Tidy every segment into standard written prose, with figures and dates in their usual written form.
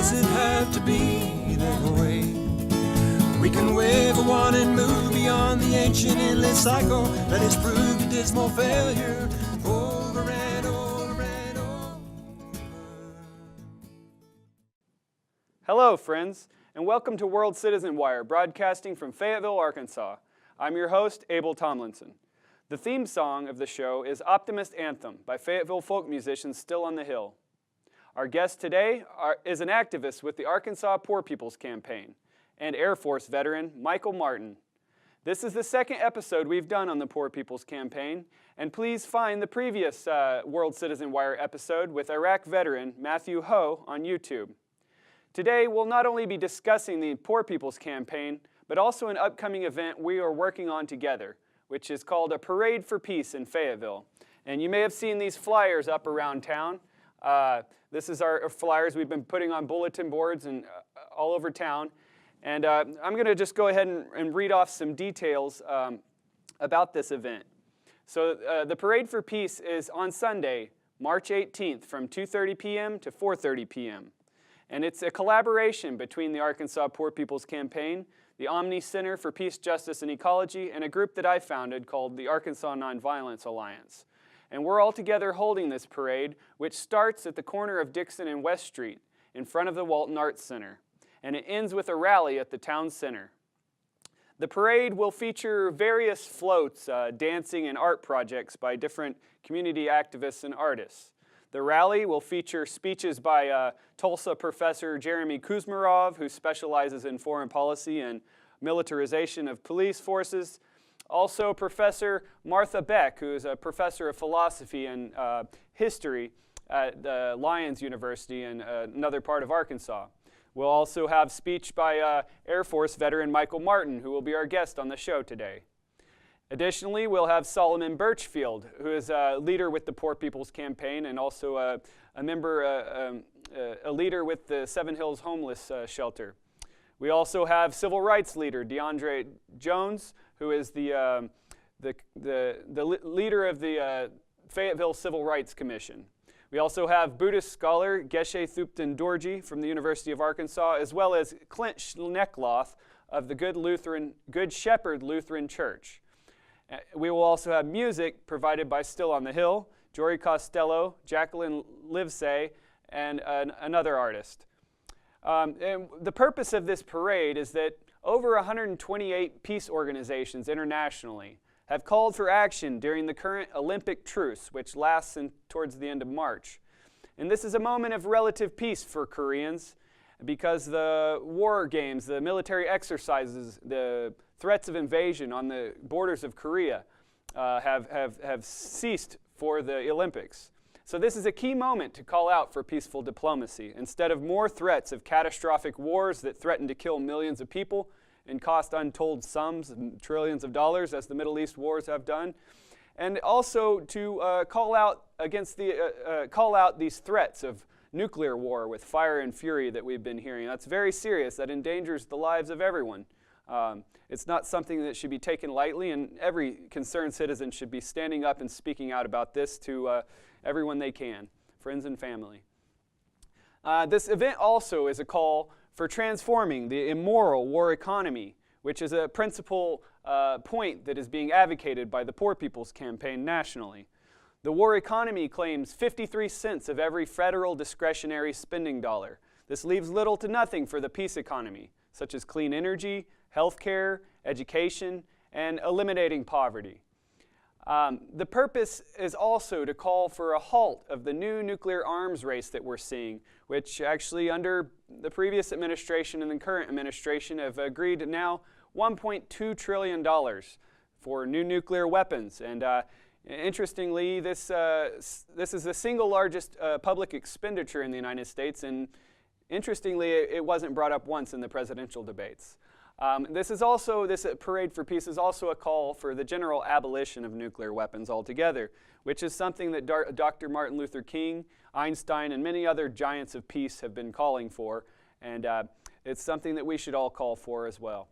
does it have to be that way? We can wave a wand and move beyond the ancient endless cycle that has proved a dismal failure over and over and over. Hello, friends, and welcome to World Citizen Wire, broadcasting from Fayetteville, Arkansas. I'm your host, Abel Tomlinson. The theme song of the show is Optimist Anthem by Fayetteville folk musicians Still on the Hill. Our guest today is an activist with the Arkansas Poor People's Campaign and Air Force veteran Michael Martin. This is the second episode we've done on the Poor People's Campaign, and please find the previous World Citizen Wire episode with Iraq veteran Matthew Ho on YouTube. Today, we'll not only be discussing the Poor People's Campaign, but also an upcoming event we are working on together, which is called a Parade for Peace in Fayetteville. And you may have seen these flyers up around town. This is our flyers we've been putting on bulletin boards and all over town. And I'm going to just go ahead and read off some details about this event. So the Parade for Peace is on Sunday, March 18th from 2:30 p.m. to 4:30 p.m. And it's a collaboration between the Arkansas Poor People's Campaign, the Omni Center for Peace, Justice, and Ecology, and a group that I founded called the Arkansas Nonviolence Alliance. And we're all together holding this parade, which starts at the corner of Dixon and West Street in front of the Walton Arts Center. And it ends with a rally at the town center. The parade will feature various floats, dancing, and art projects by different community activists and artists. The rally will feature speeches by Tulsa professor Jeremy Kuzmarov, who specializes in foreign policy and militarization of police forces. Also, Professor Martha Beck, who is a professor of philosophy and history at Lyons University in another part of Arkansas. We'll also have speech by Air Force veteran Michael Martin, who will be our guest on the show today. Additionally, we'll have Solomon Birchfield, who is a leader with the Poor People's Campaign and also a member, a leader with the Seven Hills Homeless Shelter. We also have civil rights leader DeAndre Jones, who is the leader of the Fayetteville Civil Rights Commission. We also have Buddhist scholar Geshe Thupten Dorji from the University of Arkansas, as well as Clint Schneckloth of the Good Shepherd Lutheran Church. We will also have music provided by Still on the Hill, Jory Costello, Jacqueline Livesay, and another artist. And the purpose of this parade is that over 128 peace organizations internationally have called for action during the current Olympic truce, which lasts towards the end of March. And this is a moment of relative peace for Koreans because the war games, the military exercises, the threats of invasion on the borders of Korea have ceased for the Olympics. So this is a key moment to call out for peaceful diplomacy. Instead of more threats of catastrophic wars that threaten to kill millions of people and cost untold sums, trillions of dollars, as the Middle East wars have done, and also to call out these threats of nuclear war with fire and fury that we've been hearing. That's very serious. That endangers the lives of everyone. It's not something that should be taken lightly, and every concerned citizen should be standing up and speaking out about this to everyone they can, friends and family. This event also is a call for transforming the immoral war economy, which is a principal point that is being advocated by the Poor People's Campaign nationally. The war economy claims 53 cents of every federal discretionary spending dollar. This leaves little to nothing for the peace economy, such as clean energy, healthcare, education, and eliminating poverty. The purpose is also to call for a halt of the new nuclear arms race that we're seeing, which actually under the previous administration and the current administration have agreed now $1.2 trillion for new nuclear weapons. And interestingly, this is the single largest public expenditure in the United States, and interestingly, it wasn't brought up once in the presidential debates. This Parade for Peace is also a call for the general abolition of nuclear weapons altogether, which is something that Dr. Martin Luther King, Einstein, and many other giants of peace have been calling for, and it's something that we should all call for as well.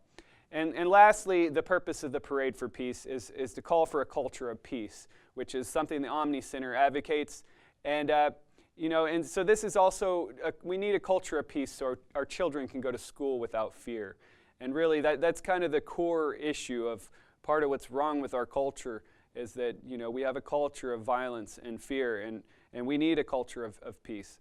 And lastly, the purpose of the Parade for Peace is to call for a culture of peace, which is something the Omni Center advocates. And And so this is also, we need a culture of peace so our children can go to school without fear. And really, that's kind of the core issue of part of what's wrong with our culture is that, we have a culture of violence and fear, and we need a culture of peace.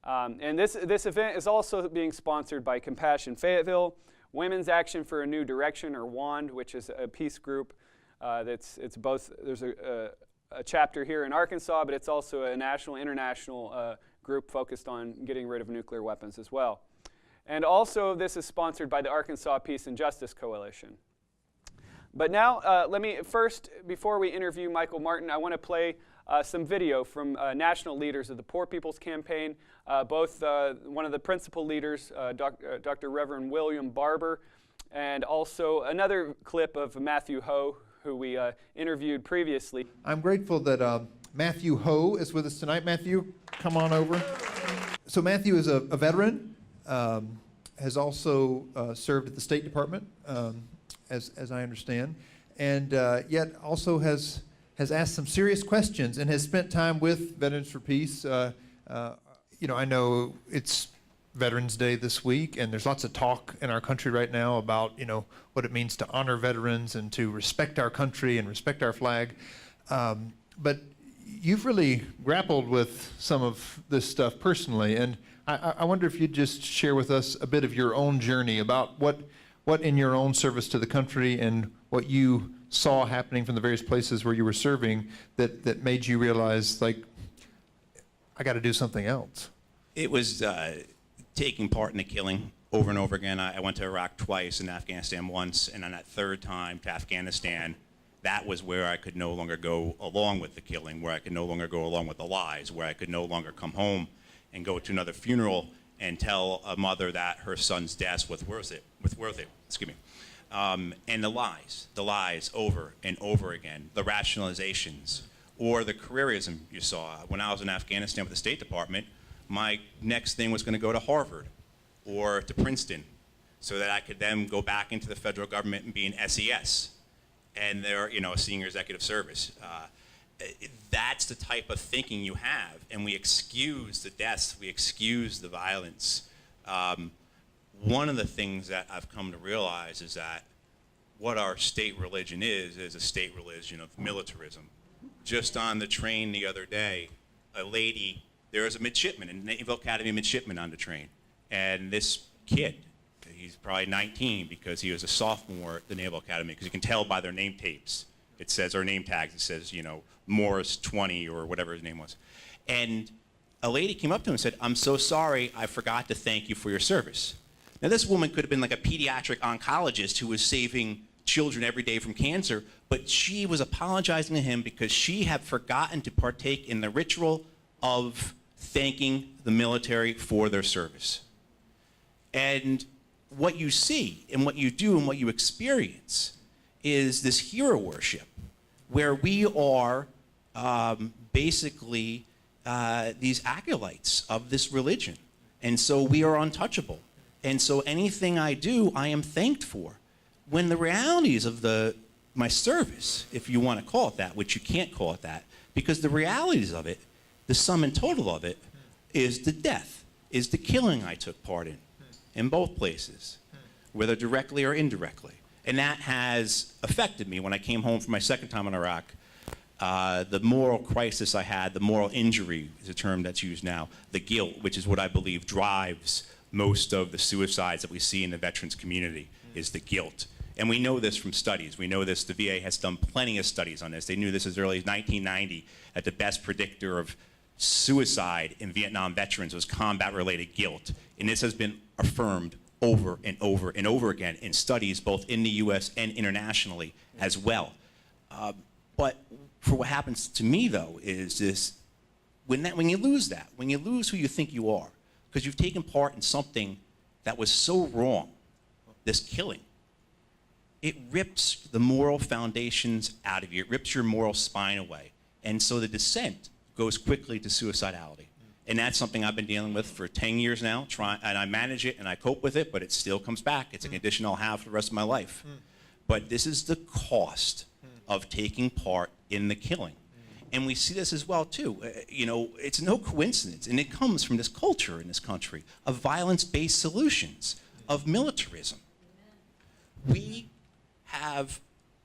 And this event is also being sponsored by Compassion Fayetteville, Women's Action for a New Direction, or WAND, which is a peace group it's both, there's a chapter here in Arkansas, but it's also a national, international group focused on getting rid of nuclear weapons as well. And also, this is sponsored by the Arkansas Peace and Justice Coalition. But now, let me first, before we interview Michael Martin, I want to play some video from national leaders of the Poor People's Campaign, both one of the principal leaders, Dr. Reverend William Barber, and also another clip of Matthew Ho, who we interviewed previously. I'm grateful that Matthew Ho is with us tonight. Matthew, come on over. So Matthew is a veteran, has also served at the State Department, as I understand, and yet also has asked some serious questions and has spent time with Veterans for Peace. I know it's Veterans Day this week, and there's lots of talk in our country right now about, what it means to honor veterans and to respect our country and respect our flag. But you've really grappled with some of this stuff personally, and I wonder if you'd just share with us a bit of your own journey about what in your own service to the country and what you saw happening from the various places where you were serving that made you realize, like, I got to do something else. It was taking part in the killing over and over again. I went to Iraq twice and Afghanistan once, and on that third time to Afghanistan, that was where I could no longer go along with the killing, where I could no longer go along with the lies, where I could no longer come home and go to another funeral and tell a mother that her son's death was worth it. And the lies over and over again, the rationalizations, or the careerism you saw. When I was in Afghanistan with the State Department, my next thing was going to go to Harvard or to Princeton so that I could then go back into the federal government and be an SES and they're, a senior executive service. That's the type of thinking you have, and we excuse the deaths, we excuse the violence. One of the things that I've come to realize is that what our state religion is a state religion of militarism. Just on the train the other day, there was a midshipman, a Naval Academy midshipman on the train, and this kid, he's probably 19 because he was a sophomore at the Naval Academy, because you can tell by their name tapes. It says, or name tags, it says, Morris 20 or whatever his name was. And a lady came up to him and said, "I'm so sorry, I forgot to thank you for your service." Now this woman could have been like a pediatric oncologist who was saving children every day from cancer, but she was apologizing to him because she had forgotten to partake in the ritual of thanking the military for their service. And what you see and what you do and what you experience is this hero worship, where we are basically these acolytes of this religion. And so we are untouchable. And so anything I do, I am thanked for. When the realities of my service, if you want to call it that, which you can't call it that, because the realities of it, the sum and total of it, is the death, is the killing I took part in both places, whether directly or indirectly. And that has affected me when I came home from my second time in Iraq. The moral crisis I had, the moral injury is a term that's used now, the guilt, which is what I believe drives most of the suicides that we see in the veterans community, is the guilt. And we know this from studies. We know this, the VA has done plenty of studies on this. They knew this as early as 1990, that the best predictor of suicide in Vietnam veterans was combat-related guilt. And this has been affirmed over and over and over again in studies both in the US and internationally as well. But for what happens to me, though, is this, when you lose that, when you lose who you think you are, because you've taken part in something that was so wrong, this killing, it rips the moral foundations out of you. It rips your moral spine away. And so the descent goes quickly to suicidality. And that's something I've been dealing with for 10 years now, and I manage it and I cope with it, but it still comes back. It's a condition I'll have for the rest of my life. But this is the cost of taking part in the killing. And we see this as well, too. It's no coincidence, and it comes from this culture in this country of violence-based solutions, of militarism.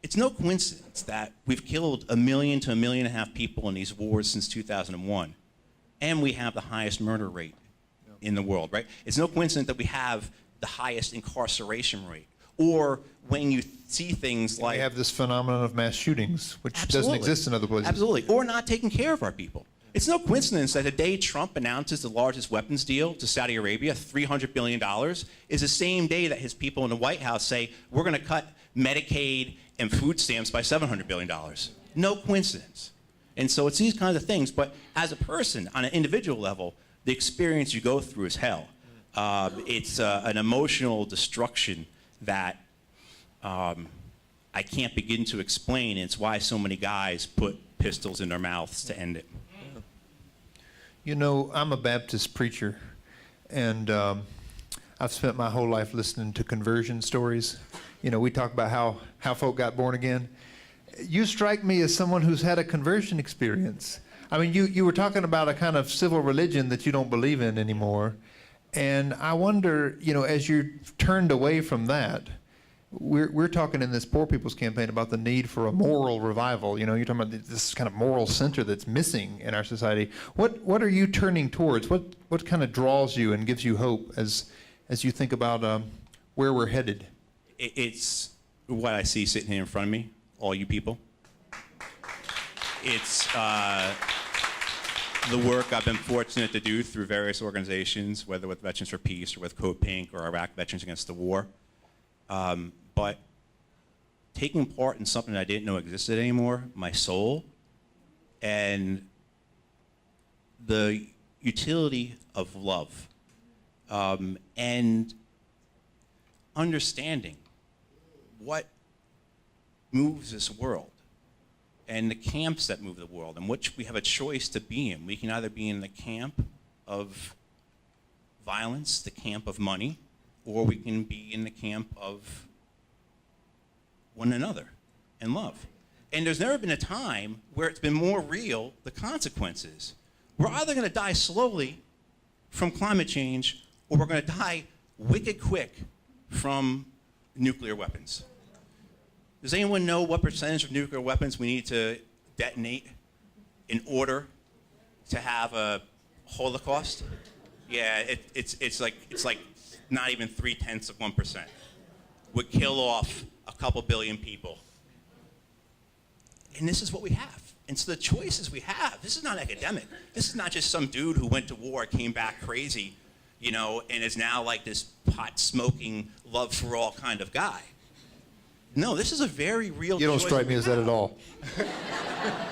It's no coincidence that we've killed 1 million to 1.5 million people in these wars since 2001, and we have the highest murder rate in the world, right? It's no coincidence that we have the highest incarceration rate. Or when you see things like... We have this phenomenon of mass shootings, which Absolutely. doesn't exist in other places. Absolutely. Or not taking care of our people. It's no coincidence that the day Trump announces the largest weapons deal to Saudi Arabia, $300 billion, is the same day that his people in the White House say, we're going to cut Medicaid and food stamps by $700 billion. No coincidence. And so it's these kinds of things. But as a person, on an individual level, the experience you go through is hell. It's an emotional destruction that I can't begin to explain. It's why so many guys put pistols in their mouths to end it. You know, I'm a Baptist preacher, and I've spent my whole life listening to conversion stories. You know, we talk about how folk got born again. You strike me as someone who's had a conversion experience. I mean, you were talking about a kind of civil religion that you don't believe in anymore. And I wonder, you know, as you're turned away from that, we're talking in this Poor People's Campaign about the need for a moral revival. You know, you're talking about this kind of moral center that's missing in our society. What are you turning towards? What kind of draws you and gives you hope as you think about where we're headed? It's what I see sitting here in front of me, all you people. It's the work I've been fortunate to do through various organizations, whether with Veterans for Peace or with Code Pink or Iraq Veterans Against the War. But taking part in something that I didn't know existed anymore, my soul, and the utility of love, and understanding what moves this world and the camps that move the world, and which we have a choice to be in. We can either be in the camp of violence, the camp of money, or we can be in the camp of one another and love. And there's never been a time where it's been more real, the consequences. We're either going to die slowly from climate change, or we're going to die wicked quick from nuclear weapons. Does anyone know what percentage of nuclear weapons we need to detonate in order to have a Holocaust? Yeah, it's like not even 0.3%. Would kill off a couple billion people. And this is what we have. And so the choices we have, this is not academic. This is not just some dude who went to war, came back crazy, you know, and is now like this pot-smoking, love for all kind of guy. No, this is a very real choice. You don't strike me as that at all.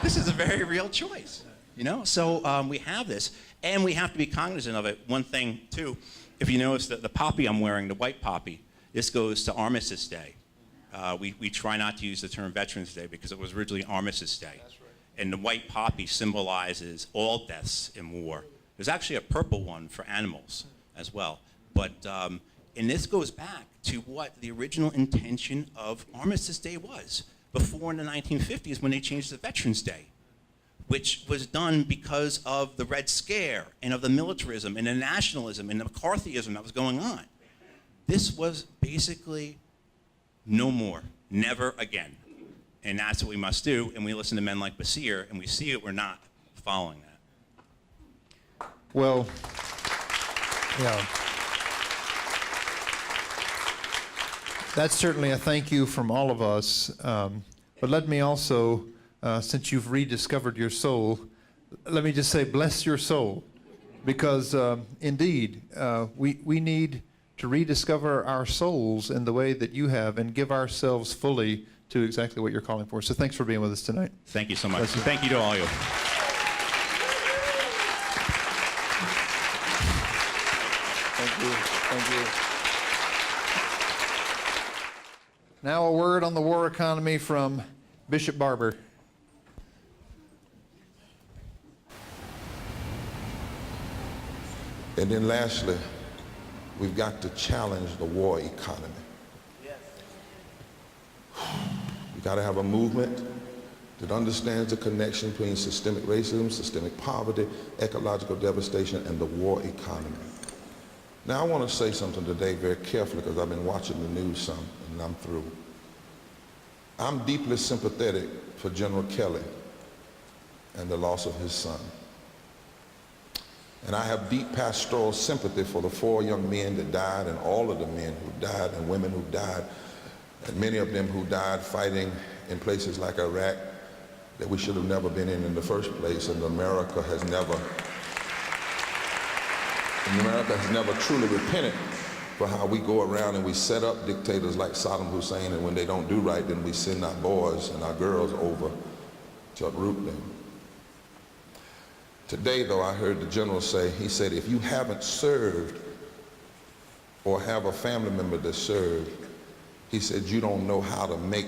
This is a very real choice, you know? So we have this, and we have to be cognizant of it. One thing, too, if you notice the poppy I'm wearing, the white poppy, this goes to Armistice Day. We try not to use the term Veterans Day because it was originally Armistice Day. That's right. And the white poppy symbolizes all deaths in war. There's actually a purple one for animals as well. But, and this goes back to what the original intention of Armistice Day was before in the 1950s when they changed to Veterans Day, which was done because of the Red Scare and of the militarism and the nationalism and the McCarthyism that was going on. This was basically no more, never again. And that's what we must do, and we listen to men like Basir, and we see it, we're not following that. Well, yeah. That's certainly a thank you from all of us. But let me also, since you've rediscovered your soul, let me just say, bless your soul. Because indeed, we need to rediscover our souls in the way that you have and give ourselves fully to exactly what you're calling for. So thanks for being with us tonight. Thank you so much. Thank you to all of you. Thank you. Thank you. Now a word on the war economy from Bishop Barber. And then lastly, we've got to challenge the war economy. Yes. We've got to have a movement that understands the connection between systemic racism, systemic poverty, ecological devastation, and the war economy. Now, I want to say something today very carefully because I've been watching the news some, and I'm through. I'm deeply sympathetic for General Kelly and the loss of his son. And I have deep pastoral sympathy for the 4 young men that died and all of the men who died and women who died, and many of them who died fighting in places like Iraq that we should have never been in the first place, and America has never truly repented for how we go around and we set up dictators like Saddam Hussein, and when they don't do right, then we send our boys and our girls over to uproot them. Today, though, I heard the general say, he said, if you haven't served or have a family member that served, he said, you don't know how to make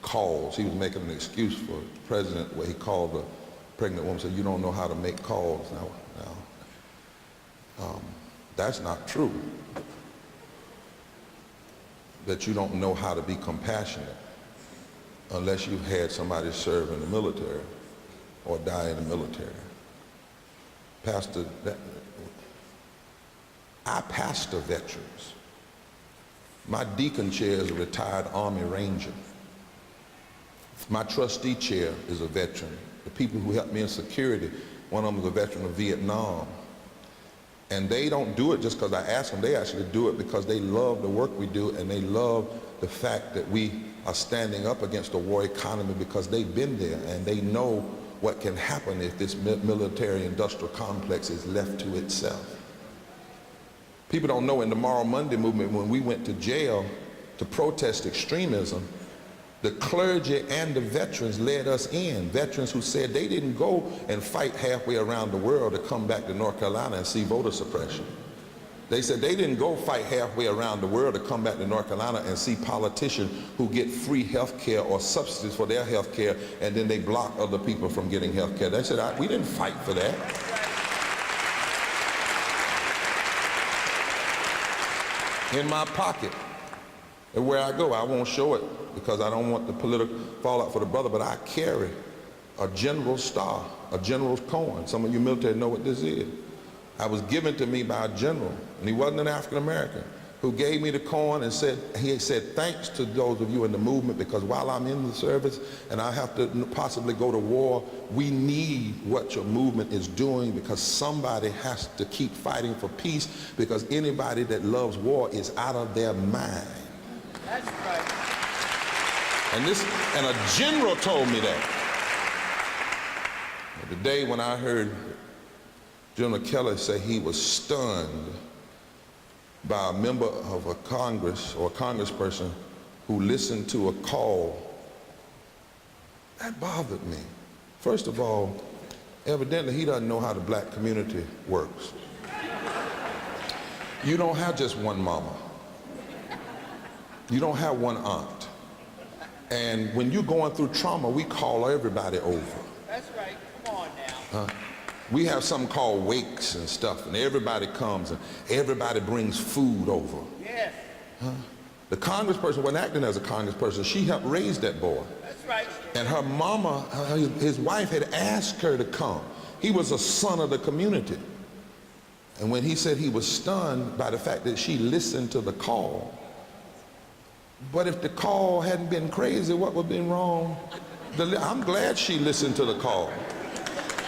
calls. He was making an excuse for the president where he called a pregnant woman, said, you don't know how to make calls. Now, that's not true. That you don't know how to be compassionate unless you've had somebody serve in the military or die in the military. I pastor veterans. My deacon chair is a retired Army Ranger. My trustee chair is a veteran. The people who helped me in security, one of them is a veteran of Vietnam. And they don't do it just because I ask them. They actually do it because they love the work we do, and they love the fact that we are standing up against the war economy because they've been there and they know what can happen if this military-industrial complex is left to itself. People don't know in the Moral Monday movement, when we went to jail to protest extremism, the clergy and the veterans led us in. Veterans who said they didn't go and fight halfway around the world to come back to North Carolina and see voter suppression. They said they didn't go fight halfway around the world to come back to North Carolina and see politicians who get free health care or subsidies for their health care, and then they block other people from getting health care. They said, we didn't fight for that. In my pocket, and where I go, I won't show it because I don't want the political fallout for the brother, but I carry a general star, a general's coin. Some of you military know what this is. I was given to me by a general, and he wasn't an African American, who gave me the coin and said, he said, thanks to those of you in the movement, because while I'm in the service and I have to possibly go to war, we need what your movement is doing, because somebody has to keep fighting for peace, because anybody that loves war is out of their mind. That's right. And a general told me that. The day when I heard General Kelly say he was stunned by a member of a Congress or a congressperson who listened to a call, that bothered me. First of all, evidently he doesn't know how the black community works. You don't have just one mama. You don't have one aunt. And when you're going through trauma, we call everybody over. That's right. Come on now. We have something called wakes and stuff, and everybody comes and everybody brings food over. Yes. The congressperson wasn't acting as a congressperson. She helped raise that boy. That's right. And her mama, his wife had asked her to come. He was a son of the community. And when he said he was stunned by the fact that she listened to the call, but if the call hadn't been crazy, what would have been wrong? I'm glad she listened to the call.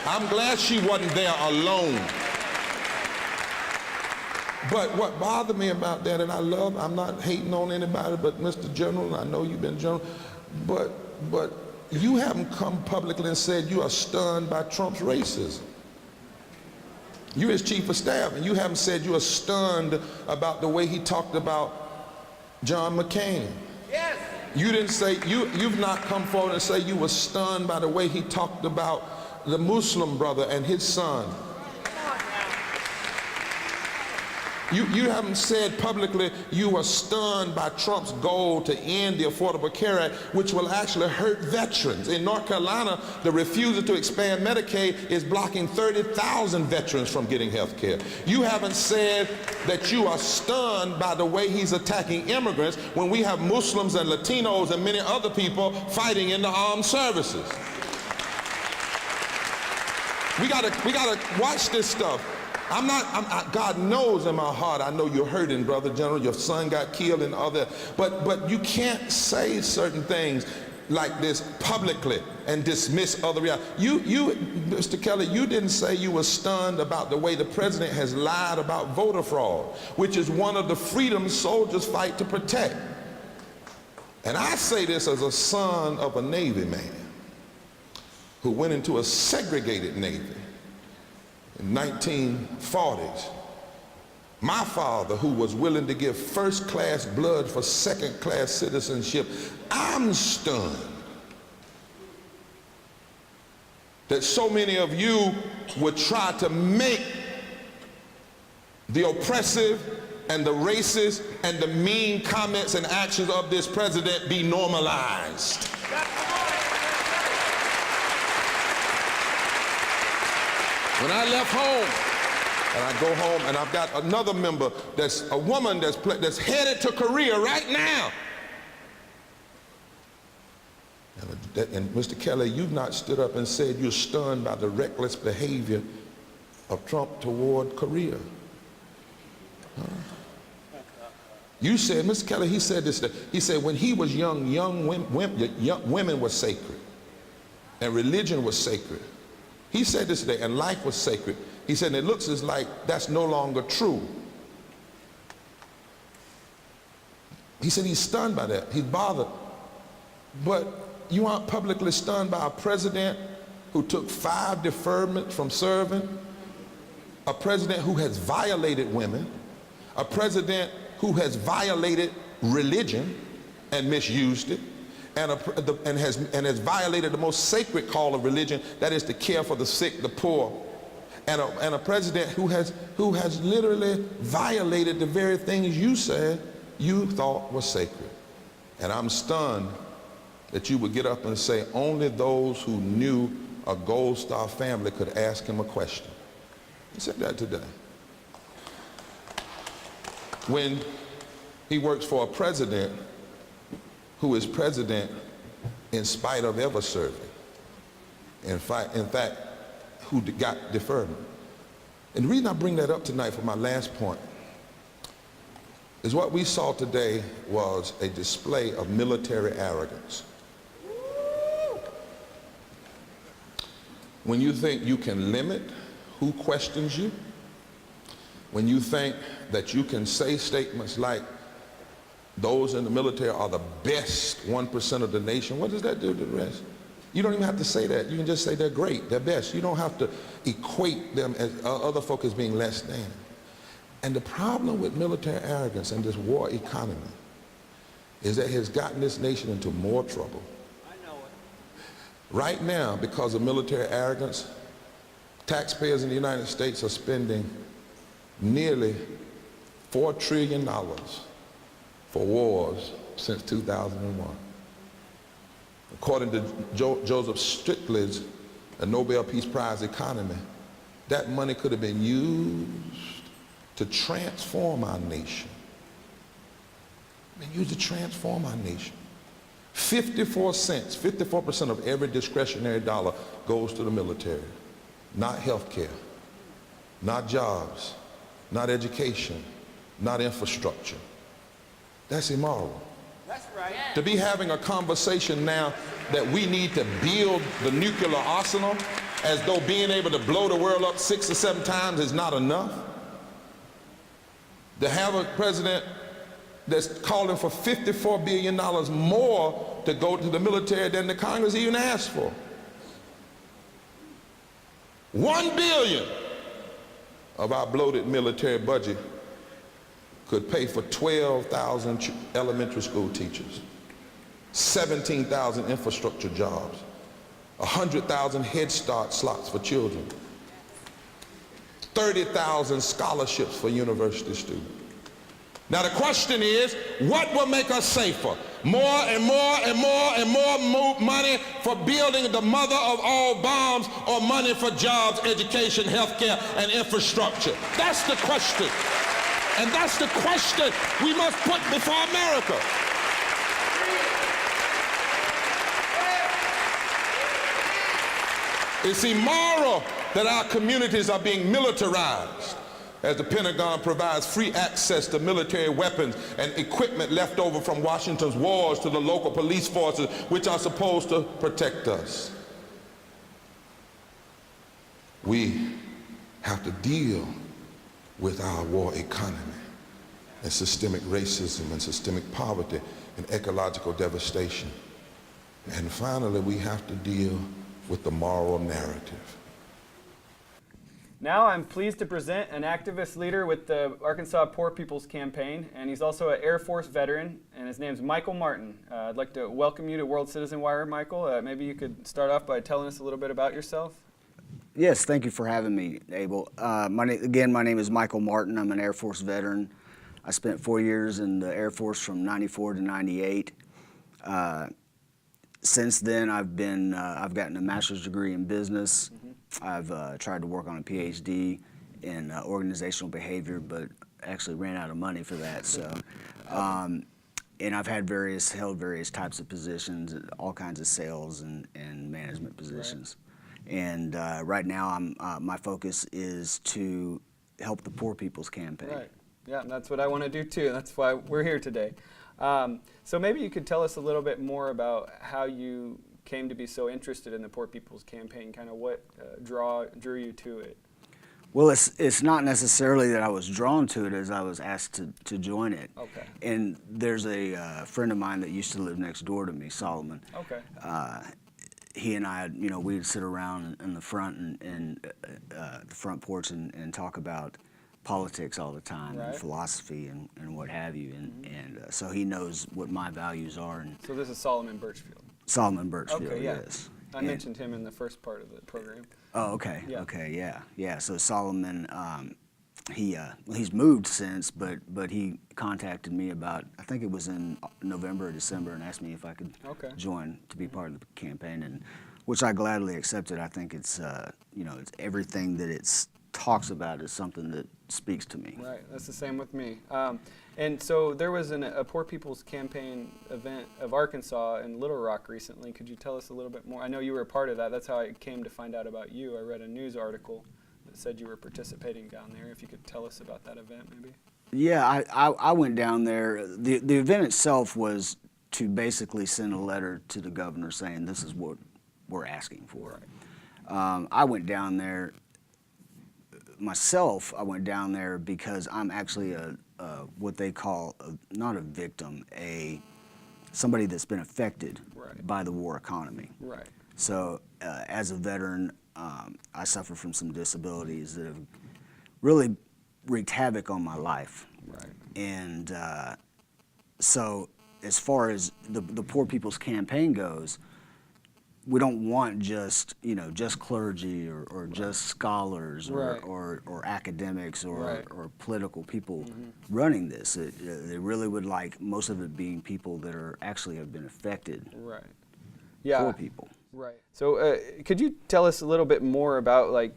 I'm glad she wasn't there alone. But what bothered me about that, and I'm not hating on anybody but Mr. General, I know you've been general, but you haven't come publicly and said you are stunned by Trump's racism. You're his chief of staff, and you haven't said you are stunned about the way he talked about John McCain. Yes. You didn't say, you've not come forward and say you were stunned by the way he talked about the Muslim brother and his son. You haven't said publicly you were stunned by Trump's goal to end the Affordable Care Act, which will actually hurt veterans. In North Carolina, the refusal to expand Medicaid is blocking 30,000 veterans from getting health care. You haven't said that you are stunned by the way he's attacking immigrants when we have Muslims and Latinos and many other people fighting in the armed services. We gotta watch this stuff. God knows in my heart, I know you're hurting, Brother General. Your son got killed and other, but you can't say certain things like this publicly and dismiss other reality. You, Mr. Kelly, you didn't say you were stunned about the way the president has lied about voter fraud, which is one of the freedoms soldiers fight to protect. And I say this as a son of a Navy man who went into a segregated Navy in 1940s. My father, who was willing to give first-class blood for second-class citizenship, I'm stunned that so many of you would try to make the oppressive and the racist and the mean comments and actions of this president be normalized. When I left home, and I go home, and I've got another member that's a woman that's headed to Korea right now. And Mr. Kelly, you've not stood up and said you're stunned by the reckless behavior of Trump toward Korea. You said, Mr. Kelly, he said this, he said when he was young women were sacred, and religion was sacred. He said this today, and life was sacred. He said, and it looks as like that's no longer true. He said he's stunned by that. He's bothered. But you aren't publicly stunned by a president who took 5 deferments from serving, a president who has violated women, a president who has violated religion and misused it, and has violated the most sacred call of religion, that is to care for the sick, the poor, and a president who has literally violated the very things you said you thought was sacred. And I'm stunned that you would get up and say only those who knew a Gold Star family could ask him a question. He said that today. When he works for a president who is president in spite of ever serving. In fact, who got deferment. And the reason I bring that up tonight for my last point is what we saw today was a display of military arrogance. When you think you can limit who questions you, when you think that you can say statements like those in the military are the best 1% of the nation, what does that do to the rest? You don't even have to say that. You can just say they're great, they're best. You don't have to equate them as other folk as being less than. And the problem with military arrogance and this war economy is that it has gotten this nation into more trouble. I know it. Right now, because of military arrogance, taxpayers in the United States are spending nearly $4 trillion for wars since 2001. According to Joseph Stiglitz's Nobel Peace Prize economy, that money could have been used to transform our nation. Used to transform our nation. 54 cents, 54% of every discretionary dollar goes to the military. Not health care, not jobs, not education, not infrastructure. That's immoral. That's right. To be having a conversation now that we need to build the nuclear arsenal as though being able to blow the world up 6 or 7 times is not enough. To have a president that's calling for $54 billion more to go to the military than the Congress even asked for. $1 billion of our bloated military budget could pay for 12,000 elementary school teachers, 17,000 infrastructure jobs, 100,000 Head Start slots for children, 30,000 scholarships for university students. Now the question is, what will make us safer? More and more and more and more money for building the mother of all bombs, or money for jobs, education, health care, and infrastructure? That's the question. And that's the question we must put before America. It's immoral that our communities are being militarized, as the Pentagon provides free access to military weapons and equipment left over from Washington's wars to the local police forces, which are supposed to protect us. We have to deal with our war economy and systemic racism and systemic poverty and ecological devastation. And finally, we have to deal with the moral narrative. Now I'm pleased to present an activist leader with the Arkansas Poor People's Campaign, and he's also an Air Force veteran, and his name's Michael Martin. I'd like to welcome you to World Citizen Wire, Michael. Maybe you could start off by telling us a little bit about yourself. Yes, thank you for having me, Abel. My name is Michael Martin. I'm an Air Force veteran. I spent 4 years in the Air Force from '94 to '98. Since then, I've gotten a master's degree in business. I've tried to work on a PhD in organizational behavior, but actually ran out of money for that. So, and I've had held various types of positions, all kinds of sales and management positions. Right. And right now, my focus is to help the Poor People's Campaign. Right. Yeah, and that's what I want to do too. That's why we're here today. So maybe you could tell us a little bit more about how you came to be so interested in the Poor People's Campaign, kind of what drew you to it. Well, it's not necessarily that I was drawn to it as I was asked to join it. Okay. And there's a friend of mine that used to live next door to me, Solomon. Okay. He and I, we'd sit around in the front and the front porch and talk about politics all the time, right, and philosophy and what have you. And so he knows what my values are. And so this is Solomon Birchfield. Solomon Birchfield, okay, yeah. Yes. I mentioned him in the first part of the program. Oh, okay. Yeah. Okay, yeah. So Solomon, he's moved since, but he contacted me about, I think it was in November or December, and asked me if I could join to be part of the campaign, and which I gladly accepted. I think it's it's everything that it talks about is something that speaks to me. Right, that's the same with me. And so there was a Poor People's Campaign event of Arkansas in Little Rock recently. Could you tell us a little bit more? I know you were a part of that. That's how I came to find out about you. I read a news article that said you were participating down there. If you could tell us about that event, maybe. Yeah, I went down there. The event itself was to basically send a letter to the governor saying this is what we're asking for. Right. I went down there myself. I went down there because I'm actually what they call not a victim, somebody that's been affected by the war economy. Right. So as a veteran, I suffer from some disabilities that have really wreaked havoc on my life. Right. And so as far as the Poor People's Campaign goes, we don't want just clergy or just scholars or academics or political people running this. They really would like most of it being people that are actually have been affected. Right. Yeah. Poor people. Right. So could you tell us a little bit more about I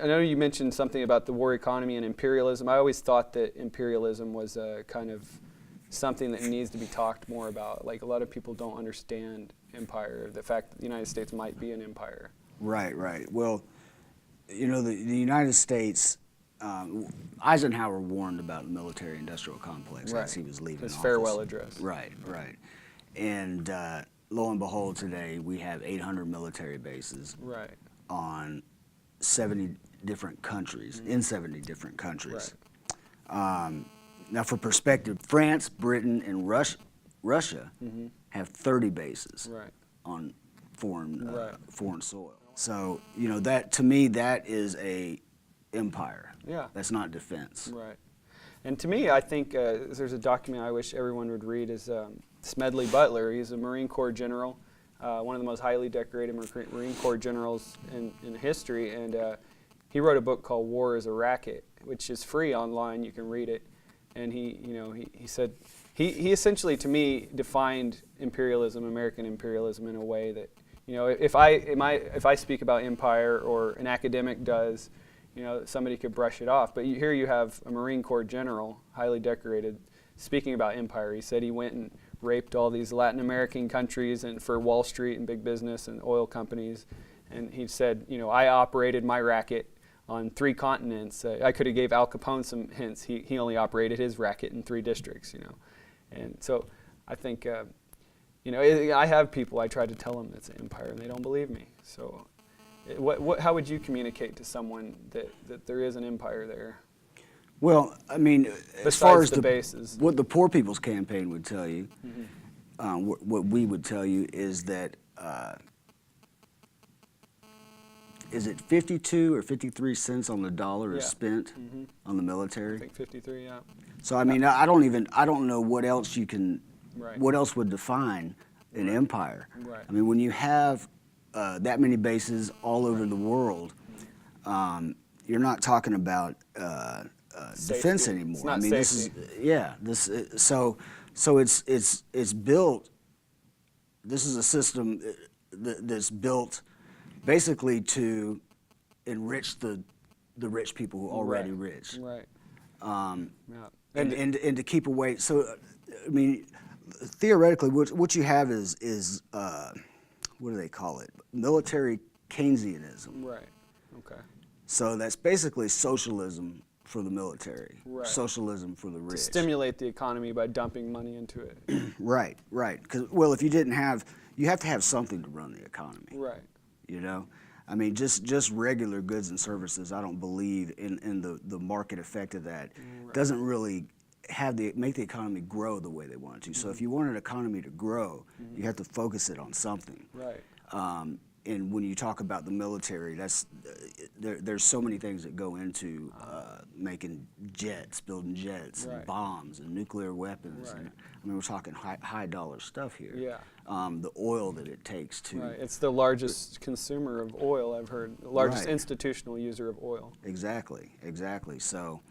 know you mentioned something about the war economy and imperialism. I always thought that imperialism was kind of something that needs to be talked more about. Like, a lot of people don't understand empire, the fact that the United States might be an empire. Right. Well, the United States, Eisenhower warned about the military-industrial complex as he was leaving his office. farewell address. Right. And lo and behold, today we have 800 military bases on 70 different countries, in 70 different countries. Right. Now, for perspective, France, Britain, and Russia have 30 bases on foreign soil. So, that to me, that is a empire. Yeah. That's not defense. Right. And to me, I think there's a document I wish everyone would read is Smedley Butler. He's a Marine Corps general, one of the most highly decorated Marine Corps generals in history, and he wrote a book called War is a Racket, which is free online. You can read it. And he said, he essentially, to me, defined imperialism, American imperialism, in a way that, if I speak about empire or an academic does, somebody could brush it off. But here you have a Marine Corps general, highly decorated, speaking about empire. He said he went and raped all these Latin American countries and for Wall Street and big business and oil companies, And he said, you know, I operated my racket on 3 continents. I could have gave Al Capone some hints. He only operated his racket in 3 districts, you know. And so I think, you know, I have people, I try to tell them it's an empire, and they don't believe me. So how would you communicate to someone that there is an empire there? Well, I mean, as Besides far as the bases. what the Poor People's Campaign would tell you, what we would tell you is that is it 52 or 53 cents on the dollar is Yeah. spent on the I military? think 53, yeah. So I mean, I don't know what else you can, Right. what else would define an empire. Right. I mean, when you have that many bases all over the world, you're not talking about defense Safety. anymore. It's not I mean, safety. so it's built. This is a system that's built basically to enrich the rich people who are already rich. Right. Yeah. And And to keep away. So, I mean, theoretically, what you have is what do they call it? Military Keynesianism. right. Okay. So that's basically socialism for the military. Right. Socialism for the rich. Stimulate the economy by dumping money into it. Right. Because if you didn't have, you have to have something to run the economy. Right. You know, I mean, just regular goods and services. I don't believe in the market effect of that. Doesn't really make the economy grow the way they want it to. So if you want an economy to grow, you have to focus it on something. Right. And when you talk about the military, there's so many things that go into making jets, building jets, and Right. bombs, and nuclear weapons. Right. And, I mean, we're talking high dollar stuff here. Yeah. The oil that it takes to. Right. It's the largest consumer of oil, I've heard. The largest Right. institutional user of oil. Exactly. So,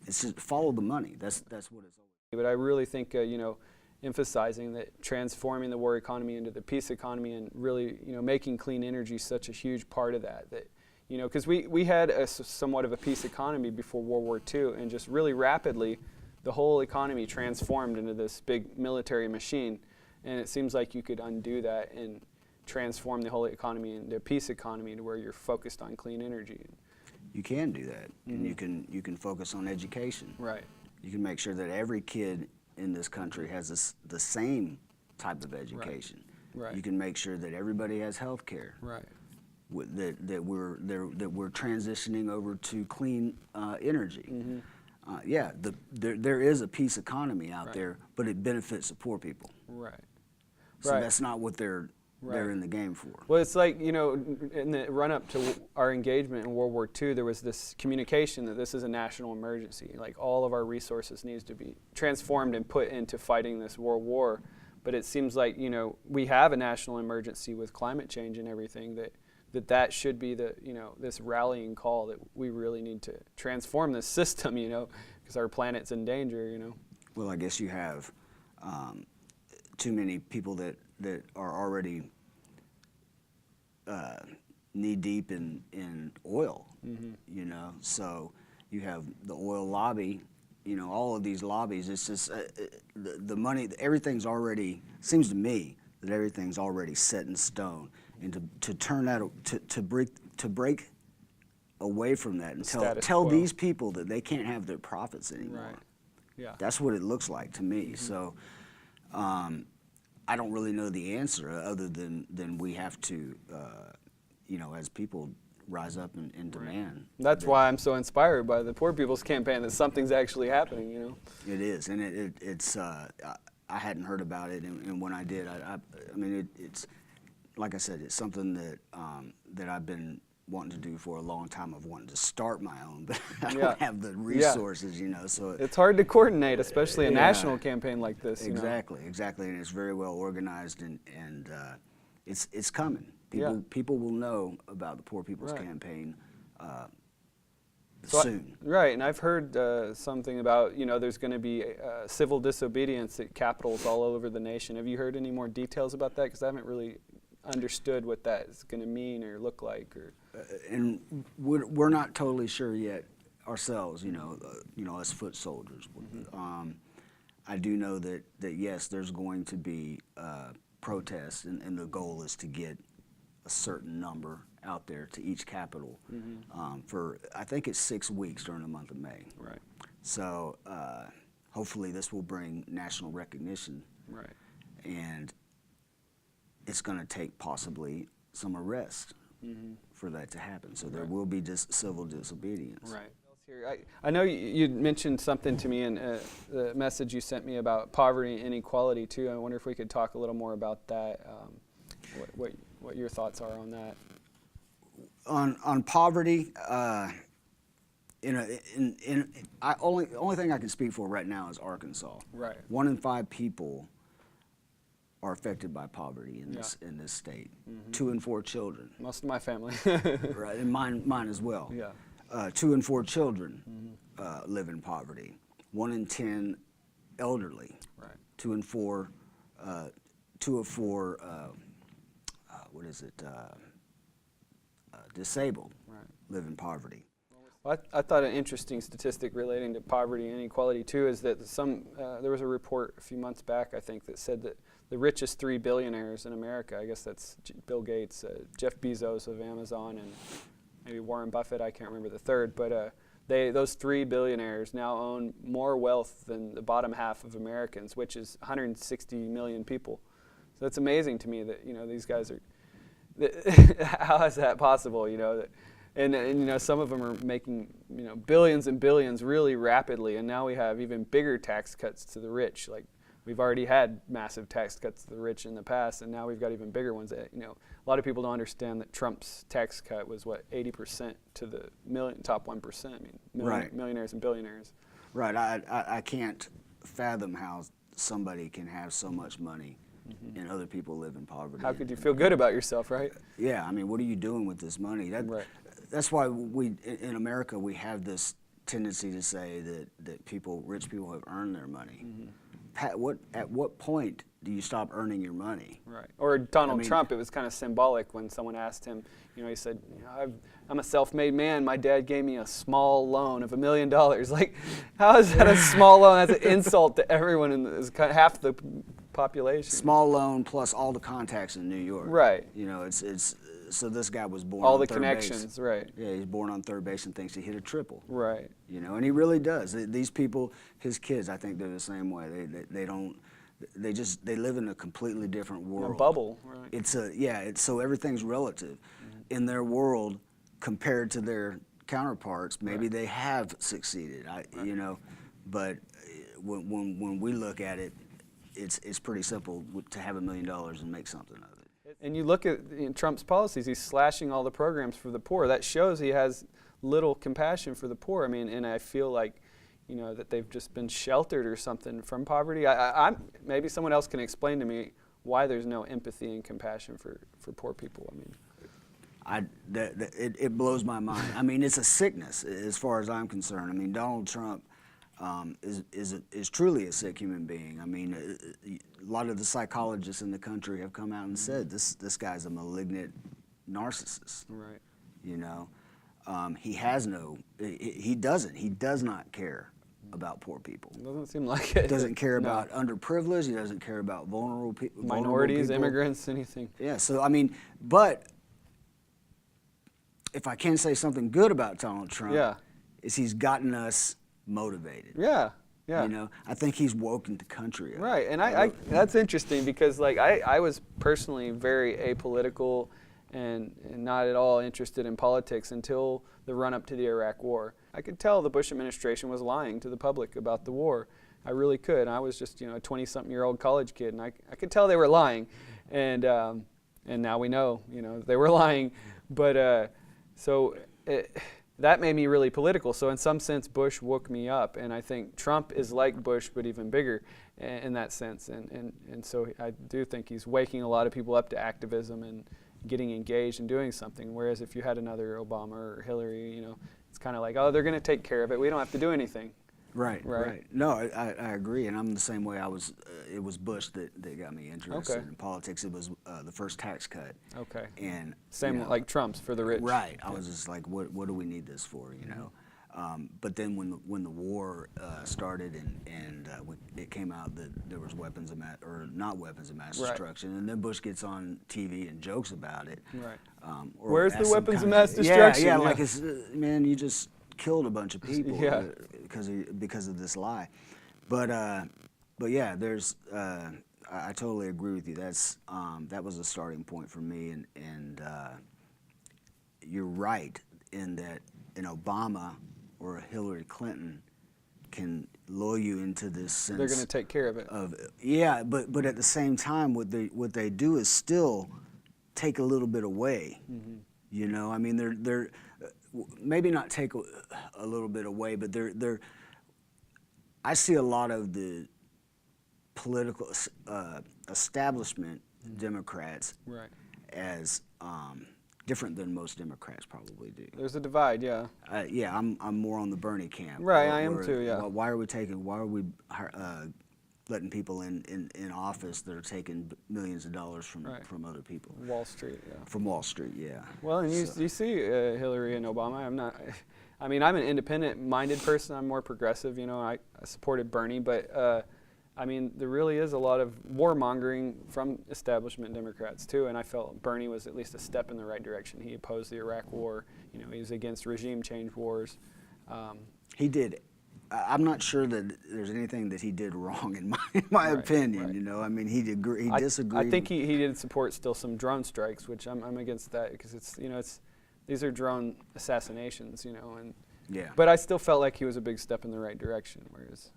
it's just follow the money. That's what it's. But I really think, you know, emphasizing that transforming the war economy into the peace economy and really, you know, making clean energy such a huge part of that. That, you know, because we had somewhat of a peace economy before World War II, and just really rapidly, the whole economy transformed into this big military machine. And it seems like you could undo that and transform the whole economy into a peace economy to where you're focused on clean energy. You can do that, and you can focus on education. Right. You can make sure that every kid in this country has the same type of education. Right. You can make sure that everybody has health care. Right. That we're transitioning over to clean energy. There is a peace economy out Right. there, but it benefits the poor people. Right. So Right. that's not what they're Right. in the game for. Well, it's like, you know, in the run-up to our engagement in World War II, there was this communication that this is a national emergency. Like, all of our resources needs to be transformed and put into fighting this world war. But it seems like, you know, we have a national emergency with climate change and everything, that should be the, you know, this rallying call that we really need to transform this system, you know, because our planet's in danger, you know. Well, I guess you have too many people that are already knee deep in oil, you know. So you have the oil lobby, you know, all of these lobbies. It's just the money. Everything's already. Seems to me that everything's already set in stone, and to turn that to break away from that and Status tell quo. these people that they can't have their profits anymore. Right. Yeah. That's what it looks like to me. So I don't really know the answer other than we have to, you know, as people rise up and demand. That's why I'm so inspired by the Poor People's Campaign, that something's actually happening, you know. It is, and it's. I hadn't heard about it, and when I did, I mean, it's like I said, it's something that that I've been wanting to do for a long time. Of wanting to start my own, but I Yeah. don't have the resources, you know. So It's hard to coordinate, especially a Yeah. national campaign like this. You know? Exactly, and it's very well organized, and it's coming. Yeah. People will know about the Poor People's Right. Campaign So soon. Right, and I've heard something about, you know, there's going to be civil disobedience at capitals all over the nation. Have you heard any more details about that? Because I haven't really understood what that is going to mean or look like. Or And we're not totally sure yet ourselves. You know, us foot soldiers. I do know that yes, there's going to be protests, and the goal is to get a certain number out there to each capital for, I think it's 6 weeks during the month of May. Right. So hopefully this will bring national recognition. Right. And it's going to take possibly some arrest for that to happen. So there will be civil disobedience. Right. I know you mentioned something to me in the message you sent me about poverty and inequality too. I wonder if we could talk a little more about that. What your thoughts are on that? On poverty, only thing I can speak for right now is Arkansas. Right. 1 in 5 people are affected by poverty in this state. 2 in 4 children. Most of my family. Right, and mine as well. Yeah. 2 in 4 children live in poverty. 1 in 10 elderly. Right. 2 in 4. 2 of 4. Disabled. Right. Live in poverty. Well, I thought an interesting statistic relating to poverty and inequality too is that there was a report a few months back, I think, that said that the richest 3 billionaires in America, I guess that's Bill Gates, Jeff Bezos of Amazon, and maybe Warren Buffett, I can't remember the third, but those 3 billionaires now own more wealth than the bottom half of Americans, which is 160 million people. So it's amazing to me that these guys are. How is that possible? And some of them are making billions and billions really rapidly, and now we have even bigger tax cuts to the rich. Like we've already had massive tax cuts to the rich in the past, and now we've got even bigger ones. That a lot of people don't understand that Trump's tax cut was 80% to the top 1%. I mean, millionaires and billionaires. Right. I can't fathom how somebody can have so much money and other people live in poverty. How could you feel good about yourself, right? Yeah, I mean, what are you doing with this money? That's why in America, we have this tendency to say that rich people have earned their money. At what point do you stop earning your money? Right. Or Donald Trump, it was kind of symbolic when someone asked him, he said, I'm a self-made man. My dad gave me a small loan of $1 million. Like, how is that a small loan? That's an insult to everyone, it's kind of half the population. Small loan plus all the contacts in New York. Right. It's so this guy was born all on the third connections, base. Right. Yeah, he's born on third base and thinks he hit a triple. Right. And he really does. These people, his kids, I think they're the same way. They live in a completely different world. A bubble, right. So everything's relative. In their world, compared to their counterparts, maybe they have succeeded. But when we look at it, it's pretty simple to have $1 million and make something of it. And you look at Trump's policies, he's slashing all the programs for the poor. That shows he has little compassion for the poor. I mean, and I feel like, that they've just been sheltered or something from poverty. Maybe someone else can explain to me why there's no empathy and compassion for poor people. I mean, it blows my mind. I mean, it's a sickness as far as I'm concerned. I mean, Donald Trump is truly a sick human being. I mean, a lot of the psychologists in the country have come out and said this guy's a malignant narcissist. Right. He does not care about poor people. It doesn't seem like it. He doesn't care about underprivileged. He doesn't care about vulnerable people. Minorities, immigrants, anything. Yeah, so I mean, but if I can say something good about Donald Trump, is he's gotten us motivated. Yeah. I think he's woken the country up. Right, and I that's interesting because I was personally very apolitical and not at all interested in politics until the run-up to the Iraq War. I could tell the Bush administration was lying to the public about the war. I really could. I was just a 20-something-year-old college kid, and I could tell they were lying. And now we know, they were lying. But that made me really political. So in some sense, Bush woke me up, and I think Trump is like Bush, but even bigger in that sense. And so I do think he's waking a lot of people up to activism and getting engaged and doing something. Whereas if you had another Obama or Hillary, it's kind of like, oh, they're going to take care of it. We don't have to do anything. Right. No, I agree, and I'm the same way. It was Bush that got me interested in politics. It was the first tax cut. Okay. And same like Trump's for the rich. Right. I was just like, what do we need this for? But then when the war started and it came out that there was weapons of not weapons of mass Right. destruction, and then Bush gets on TV and jokes about it. Right. Or Where's the has some weapons of kind mass destruction? Yeah, Yeah. like it's man, you just killed a bunch of people Yeah. because of this lie. But yeah, there's I totally agree with you. That was a starting point for me, and you're right in that an Obama or a Hillary Clinton can lure you into this sense. They're going to take care of it. Yeah, but at the same time, what they do is still take a little bit away. You know, I mean, they're maybe not take a little bit away, but they're. I see a lot of the political establishment Democrats Right. as different than most Democrats probably do. There's a divide, yeah. Yeah, I'm more on the Bernie camp. Right, I am too, yeah. Why are we letting people in office that are taking millions of dollars from other people? Wall Street, yeah. From Wall Street, yeah. Well, and you see Hillary and Obama. I'm an independent-minded person. I'm more progressive, you know. I supported Bernie, but I mean, there really is a lot of warmongering from establishment Democrats too, and I felt Bernie was at least a step in the right direction. He opposed the Iraq War. You know, he was against regime change wars. He did. I'm not sure that there's anything that he did wrong in my opinion. Right. You know, I mean, he disagreed. I think he did support still some drone strikes, which I'm against that because these are drone assassinations, you know, and yeah. But I still felt like he was a big step in the right direction, whereas.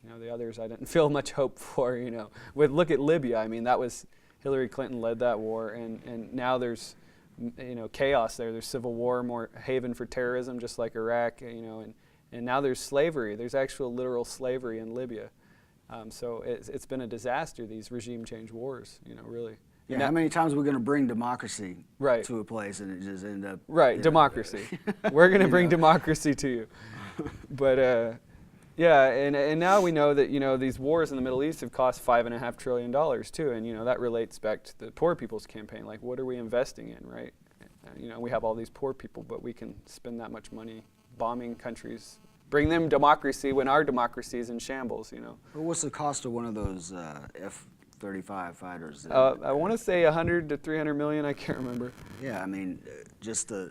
You know, the others I didn't feel much hope for, you know. Look at Libya. I mean, that was Hillary Clinton led that war, and now there's, you know, chaos there. There's civil war, more haven for terrorism, just like Iraq, you know, and now there's slavery. There's actual literal slavery in Libya. So it's been a disaster, these regime change wars, you know, really. Yeah, how many times are we going to bring democracy Right. to a place and it just end up... Right, yeah. democracy. We're going to bring democracy to you. But... yeah, and now we know that, you know, these wars in the Middle East have cost $5.5 trillion too, and you know that relates back to the Poor People's Campaign. Like, what are we investing in, right? You know, we have all these poor people, but we can spend that much money bombing countries, bring them democracy when our democracy is in shambles. You know. Well, what's the cost of one of those F-35 fighters? I want to say 100 to 300 million. I can't remember. Yeah, I mean, just the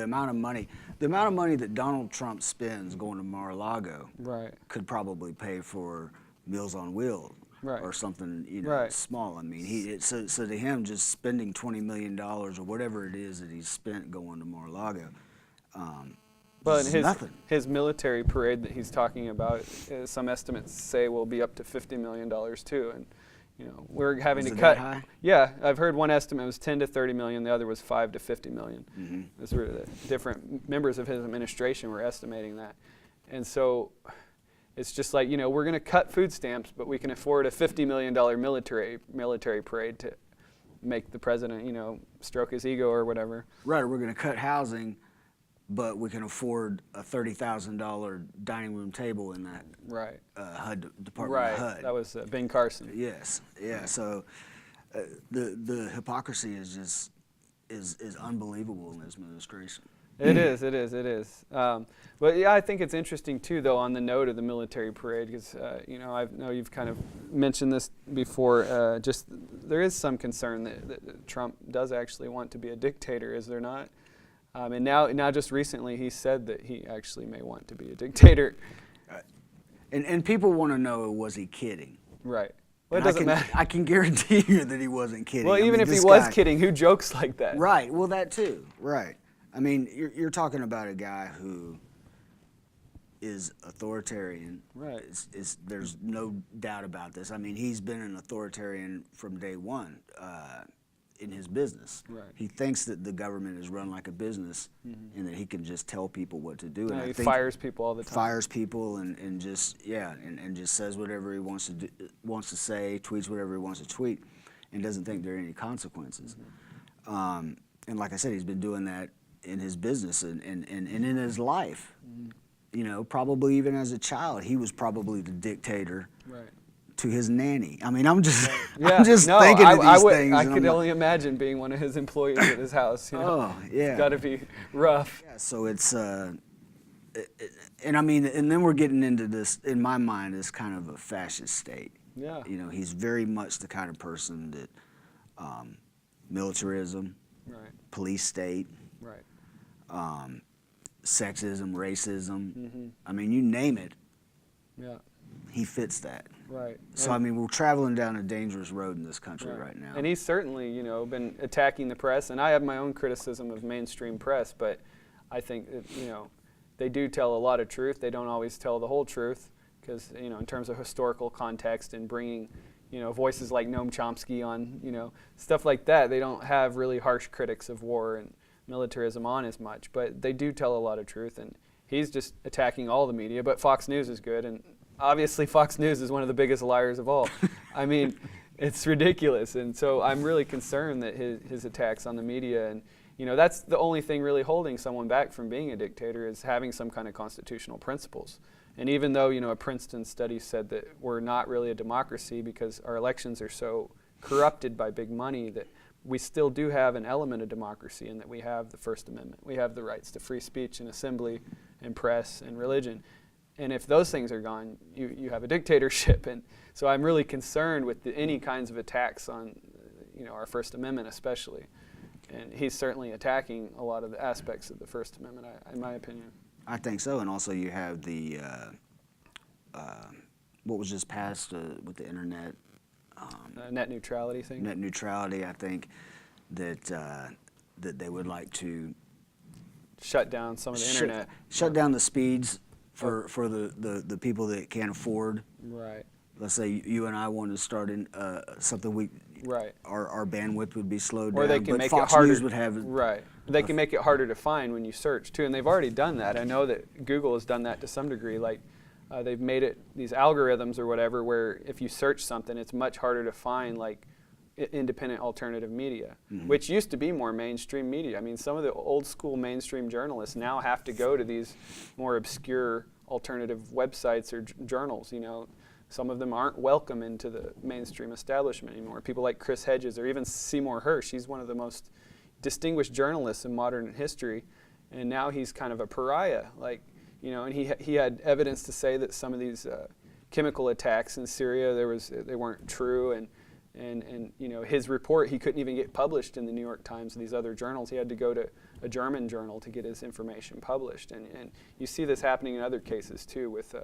amount of money that Donald Trump spends going to Mar-a-Lago Right. could probably pay for Meals on Wheels Right. or something, you know, Right. small. I mean, so to him, just spending $20 million or whatever it is that he's spent going to Mar-a-Lago, But is nothing. his military parade that he's talking about, some estimates say will be up to $50 million too, and you know we're having Is to it cut. that high? Yeah, I've heard one estimate was 10 to 30 million, the other was 5 to 50 million. Mm-hmm. Those were the different members of his administration were estimating that, and so it's just like, you know, we're going to cut food stamps, but we can afford a $50 million military parade to make the president, you know, stroke his ego or whatever. Right, we're going to cut housing, but we can afford a $30,000 dining room table in that Right. HUD department. Right. Of HUD. That was Ben Carson. Yes. Yeah. So the hypocrisy is just is unbelievable in this administration. It is. But yeah, I think it's interesting too, though, on the note of the military parade, because you know, I know you've kind of mentioned this before. Just there is some concern that Trump does actually want to be a dictator, is there not? And now, just recently, he said that he actually may want to be a dictator. And people want to know, was he kidding? Right. Well, it And doesn't matter. I can guarantee you that he wasn't kidding. Well, I even mean, if he this was guy- kidding, who jokes like that? Right. Well, that too. Right. I mean, you're talking about a guy who is authoritarian. Right. There's no doubt about this. I mean, he's been an authoritarian from day one in his business. Right. He thinks that the government is run like a business and that he can just tell people what to do. No, And I he think fires people all the time. fires people and just and just says whatever he wants to say, tweets whatever he wants to tweet, and doesn't think there are any consequences. And like I said, he's been doing that in his business and in his life. You know, probably even as a child, he was probably the dictator Right. to his nanny. I mean, I'm just Yeah. I'm just No, thinking of these would, things. I and could I'm only imagine being one of his employees at his house. You know? Oh, yeah. It's got to be rough. Yeah, so it's and I mean, and then we're getting into this, in my mind, is kind of a fascist state. Yeah. You know, he's very much the kind of person that militarism, Right. police state, Right. sexism, racism. Mm-hmm. I mean, you name it, Yeah. he fits that. Right. So, I mean, we're traveling down a dangerous road in this country Right. right now. And he's certainly, been attacking the press, and I have my own criticism of mainstream press, but I think that, they do tell a lot of truth. They don't always tell the whole truth, because, in terms of historical context and bringing, voices like Noam Chomsky on, stuff like that, they don't have really harsh critics of war and militarism on as much, but they do tell a lot of truth, and he's just attacking all the media, but Fox News is good, and obviously Fox News is one of the biggest liars of all. I mean, it's ridiculous, and so I'm really concerned that his attacks on the media, and that's the only thing really holding someone back from being a dictator, is having some kind of constitutional principles. And even though a Princeton study said that we're not really a democracy because our elections are so corrupted by big money, that we still do have an element of democracy, in that we have the First Amendment. We have the rights to free speech and assembly and press and religion. And if those things are gone, you have a dictatorship. And so I'm really concerned with any kinds of attacks on our First Amendment especially. And he's certainly attacking a lot of the aspects of the First Amendment, in my opinion. I think so, and also you have the what was just passed with the internet. Net neutrality thing? Net neutrality. I think that that they would like to Shut down some of the internet. Shut down the speeds for the people that can't afford. Right. Let's say you and I want to start in something Right. Our bandwidth would be slowed Or down. they can but make Fox it harder. News would have Right. They can make it harder to find when you search too, and they've already done that. I know that Google has done that to some degree. Like they've made it these algorithms or whatever, where if you search something, it's much harder to find like independent alternative media, which used to be more mainstream media. I mean, some of the old school mainstream journalists now have to go to these more obscure alternative websites or journals. Some of them aren't welcome into the mainstream establishment anymore. People like Chris Hedges or even Seymour Hersh. He's one of the most distinguished journalists in modern history, and now he's kind of a pariah. And he had evidence to say that some of these chemical attacks in Syria they weren't true, and his report, he couldn't even get published in the New York Times and these other journals. He had to go to a German journal to get his information published, and you see this happening in other cases too with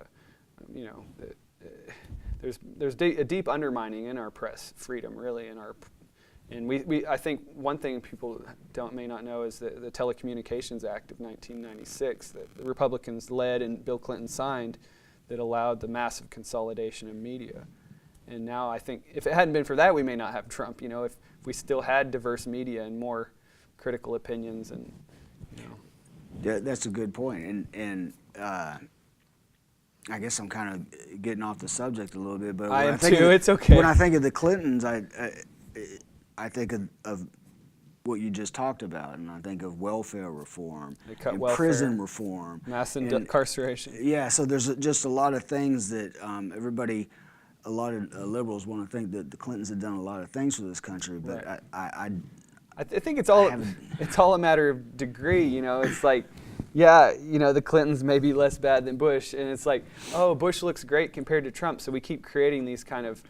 there's a deep undermining in our press freedom, really, and I think one thing people may not know is the Telecommunications Act of 1996 that the Republicans led and Bill Clinton signed, that allowed the massive consolidation of media. And now I think if it hadn't been for that, we may not have Trump. If we still had diverse media and more critical opinions, and Yeah, that's a good point, and I guess I'm kind of getting off the subject a little bit, but I am too. It's okay. When I think of the Clintons, I think of what you just talked about, and I think of welfare reform, They cut and welfare, prison reform, mass and- incarceration. Yeah, so there's just a lot of things that a lot of liberals want to think that the Clintons have done a lot of things for this country, but Right. I think it's all a matter of degree. It's like, the Clintons may be less bad than Bush, and it's like, oh, Bush looks great compared to Trump, so we keep creating these kind of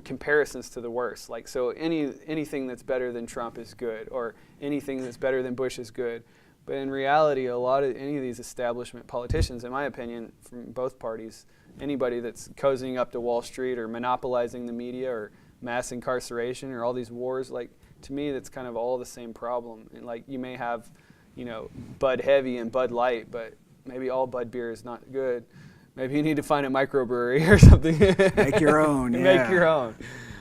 comparisons to the worst. Like, so anything that's better than Trump is good, or anything that's better than Bush is good. But in reality, any of these establishment politicians, in my opinion, from both parties, anybody that's cozying up to Wall Street or monopolizing the media or mass incarceration or all these wars, to me, that's kind of all the same problem. And you may have, Bud Heavy and Bud Light, but maybe all Bud beer is not good. Maybe you need to find a microbrewery or something. Make your own. Make your own.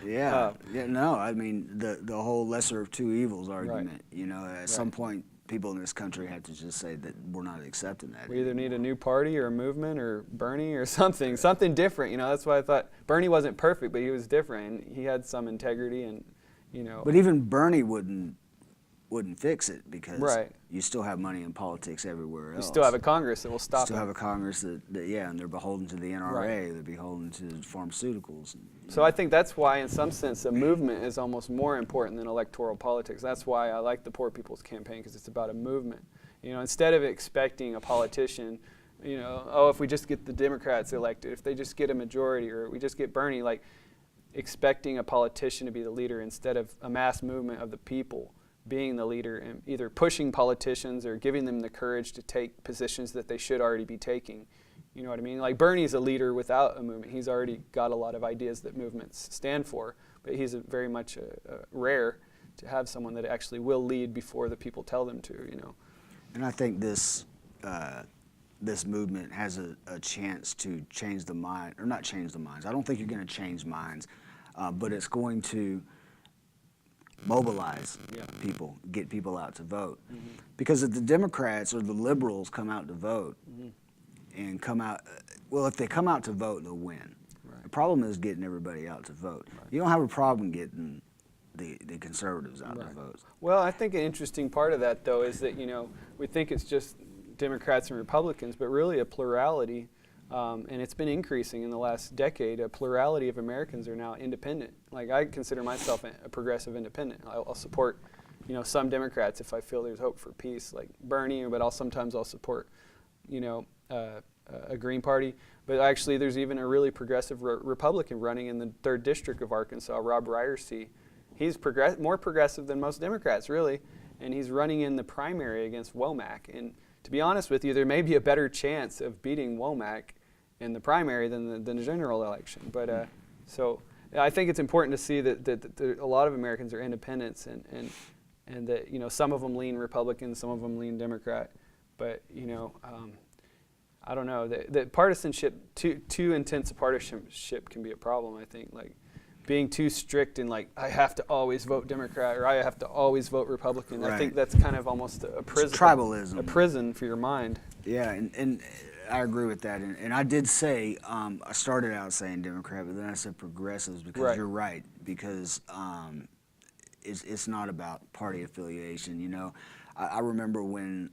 Yeah. No, I mean the whole lesser of two evils argument. Right. At some point, people in this country had to just say that we're not accepting that. We either need a new party or a movement or Bernie or something different. That's why I thought Bernie wasn't perfect, but he was different. And he had some integrity, and But even Bernie wouldn't fix it, because Right. you still have money in politics everywhere else. You still have a Congress that will stop still it. have a Congress that and they're beholden to the NRA, they're beholden to pharmaceuticals. So I think that's why, in some sense, a movement is almost more important than electoral politics. That's why I like the Poor People's Campaign, because it's about a movement. You know, instead of expecting a politician, you know, oh, if we just get the Democrats elected, if they just get a majority, or we just get Bernie, like expecting a politician to be the leader instead of a mass movement of the people being the leader and either pushing politicians or giving them the courage to take positions that they should already be taking. You know what I mean? Like Bernie's a leader without a movement. He's already got a lot of ideas that movements stand for, but he's very much rare to have someone that actually will lead before the people tell them to, you know. And I think this this movement has a chance to change the mind, or not change the minds. I don't think you're going to change minds, but it's going to mobilize people, get people out to vote. Because if the Democrats or the liberals come out to vote and come out, well, if they come out to vote, they'll win. The problem is getting everybody out to vote. You don't have a problem getting the conservatives out to vote. Well, I think an interesting part of that, though, is that, you know, we think it's just Democrats and Republicans, but really a plurality, and it's been increasing in the last decade. A plurality of Americans are now independent. Like, I consider myself a progressive independent. I'll support, you know, some Democrats if I feel there's hope for peace, like Bernie, but sometimes I'll support, you know, a Green Party. But actually, there's even a really progressive Republican running in the 3rd District of Arkansas, Rob Ryersey. He's more progressive than most Democrats, really, and he's running in the primary against Womack. And to be honest with you, there may be a better chance of beating Womack in the primary than the general election. But so I think it's important to see that a lot of Americans are independents, and that, you know, some of them lean Republican, some of them lean Democrat. But, you know, I don't know, that partisanship, too intense a partisanship can be a problem, I think. Like, being too strict and like, I have to always vote Democrat or I have to always vote Republican. Right. I think that's kind of almost a prison. It's tribalism. A prison for your mind. Yeah, and I agree with that. And I did say, I started out saying Democrat, but then I said progressives because you're right. Because it's not about party affiliation. You know, I remember when